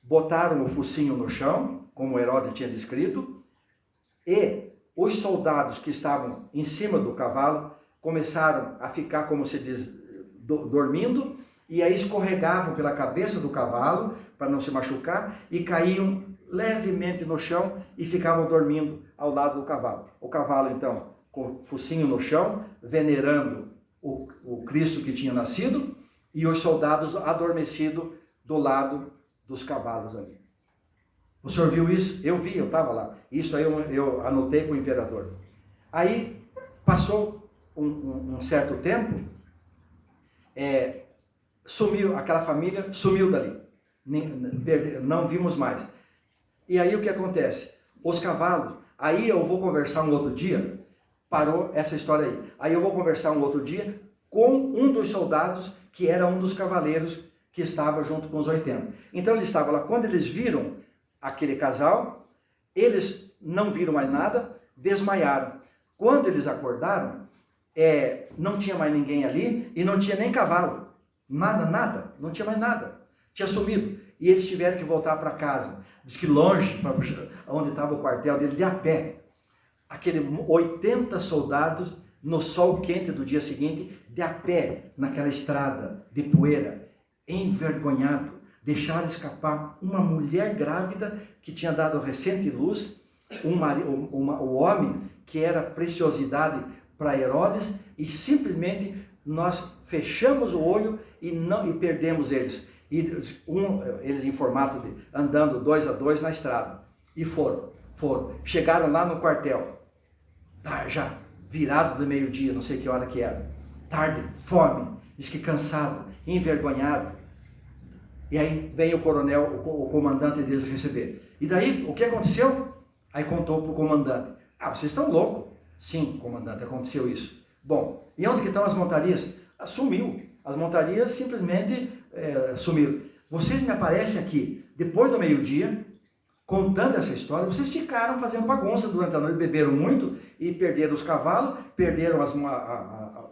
botaram o focinho no chão, como Herodes tinha descrito, e os soldados que estavam em cima do cavalo começaram a ficar, como se diz, dormindo, e aí escorregavam pela cabeça do cavalo para não se machucar e caíam levemente no chão e ficavam dormindo ao lado do cavalo. O cavalo então com o focinho no chão, venerando o Cristo que tinha nascido, e os soldados adormecidos do lado dos cavalos ali. O senhor viu isso? Eu vi, eu estava lá. Isso aí eu anotei para o imperador. Aí passou um certo tempo, sumiu, aquela família sumiu dali, não vimos mais. E aí o que acontece? os cavalos. Aí eu vou conversar um outro dia, parou essa história aí. Aí eu vou conversar um outro dia com um dos soldados que era um dos cavaleiros que estava junto com os 80. Então ele estava lá, quando eles viram aquele casal, eles não viram mais nada, desmaiaram. Quando eles acordaram, não tinha mais ninguém ali e não tinha nem cavalo. Nada, não tinha mais nada. Tinha sumido. E eles tiveram que voltar para casa. Diz que longe, onde estava o quartel dele, de a pé. Aquele 80 soldados no sol quente do dia seguinte, de a pé, naquela estrada de poeira, envergonhado, deixaram escapar uma mulher grávida que tinha dado recente luz, o homem que era preciosidade para Herodes, e simplesmente nós fechamos o olho e perdemos eles. Eles em formato de andando 2 a 2 na estrada. E foram. Chegaram lá no quartel. Tá, já virado do meio-dia, não sei que hora que era. Tarde, fome, diz que cansado, envergonhado. E aí vem o coronel, o comandante deles receber. E daí, o que aconteceu? Aí contou para o comandante. Vocês estão loucos? Sim, comandante, aconteceu isso. Bom, e onde que estão as montarias? Sumiu. As montarias simplesmente sumiram. Vocês me aparecem aqui, depois do meio-dia, contando essa história. Vocês ficaram fazendo bagunça durante a noite, beberam muito e perderam os cavalos, perderam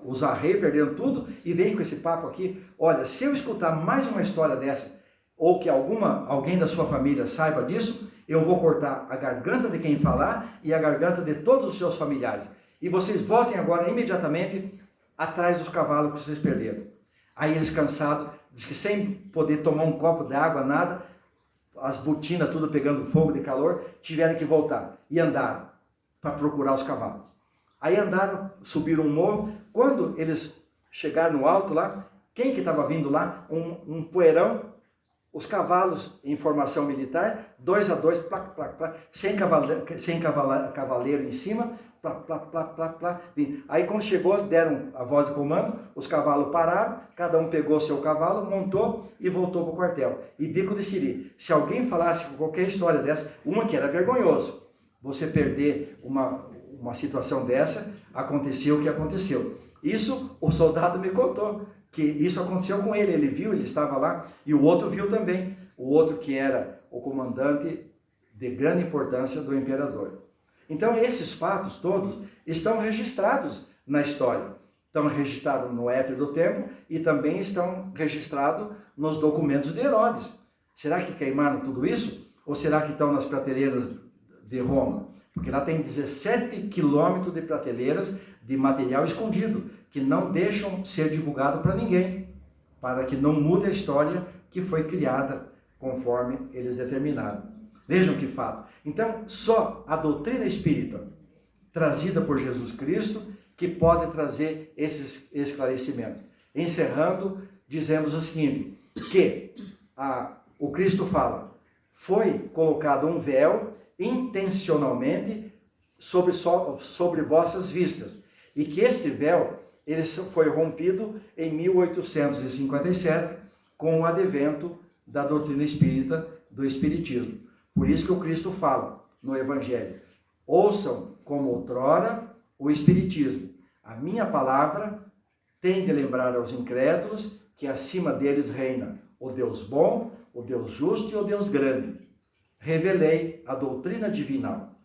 os arreios, perderam tudo, e vem com esse papo aqui. Olha, se eu escutar mais uma história dessa, ou que alguém da sua família saiba disso, eu vou cortar a garganta de quem falar e a garganta de todos os seus familiares. E vocês voltem agora imediatamente atrás dos cavalos que vocês perderam. Aí eles cansados, diz que sem poder tomar um copo de água, nada, as botinas tudo pegando fogo de calor, tiveram que voltar. E andaram para procurar os cavalos. Aí andaram, subiram um morro. Quando eles chegaram no alto lá, quem que estava vindo lá? Um poeirão, os cavalos em formação militar, 2 a 2, sem cavaleiro em cima, plá. Aí quando chegou, deram a voz de comando, os cavalos pararam, cada um pegou seu cavalo, montou e voltou para o quartel. E bico de siri, se alguém falasse qualquer história dessa, uma que era vergonhoso, você perder uma situação dessa, aconteceu o que aconteceu. Isso o soldado me contou, que isso aconteceu com ele viu, ele estava lá, e o outro viu também, o outro que era o comandante de grande importância do imperador. Então esses fatos todos estão registrados na história, estão registrados no éter do tempo e também estão registrados nos documentos de Herodes. Será que queimaram tudo isso? Ou será que estão nas prateleiras de Roma? Porque lá tem 17 quilômetros de prateleiras de material escondido, que não deixam ser divulgado para ninguém, para que não mude a história que foi criada conforme eles determinaram. Vejam que fato. Então, só a doutrina espírita, trazida por Jesus Cristo, que pode trazer esses esclarecimentos. Encerrando, dizemos o seguinte, que o Cristo fala, foi colocado um véu intencionalmente sobre vossas vistas, e que este véu ele foi rompido em 1857 com o advento da doutrina espírita, do espiritismo. Por isso que o Cristo fala no Evangelho, ouçam como outrora o espiritismo. A minha palavra tem de lembrar aos incrédulos que acima deles reina o Deus bom, o Deus justo e o Deus grande. Revelei a doutrina divinal.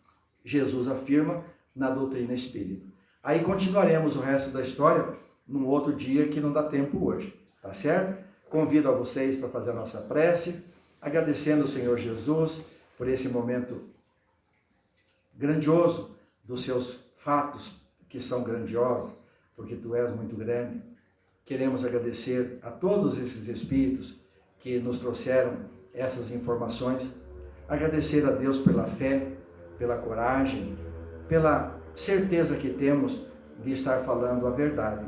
Jesus afirma na doutrina espírita. Aí continuaremos o resto da história num outro dia que não dá tempo hoje, tá certo? Convido a vocês para fazer a nossa prece, agradecendo ao Senhor Jesus por esse momento grandioso dos seus fatos que são grandiosos, porque Tu és muito grande. Queremos agradecer a todos esses espíritos que nos trouxeram essas informações, agradecer a Deus pela fé, pela coragem, pela certeza que temos de estar falando a verdade.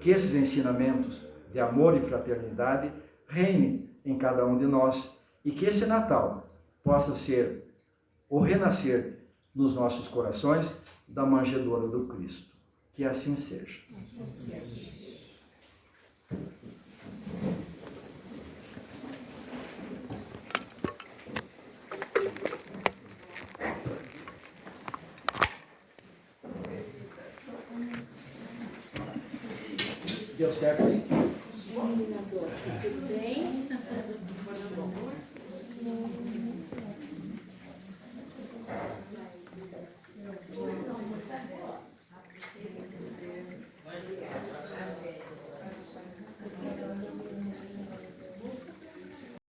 Que esses ensinamentos de amor e fraternidade reinem em cada um de nós e que esse Natal possa ser o renascer nos nossos corações da manjedoura do Cristo. Que assim seja. Deu certo aí? Menina doce, tudo bem?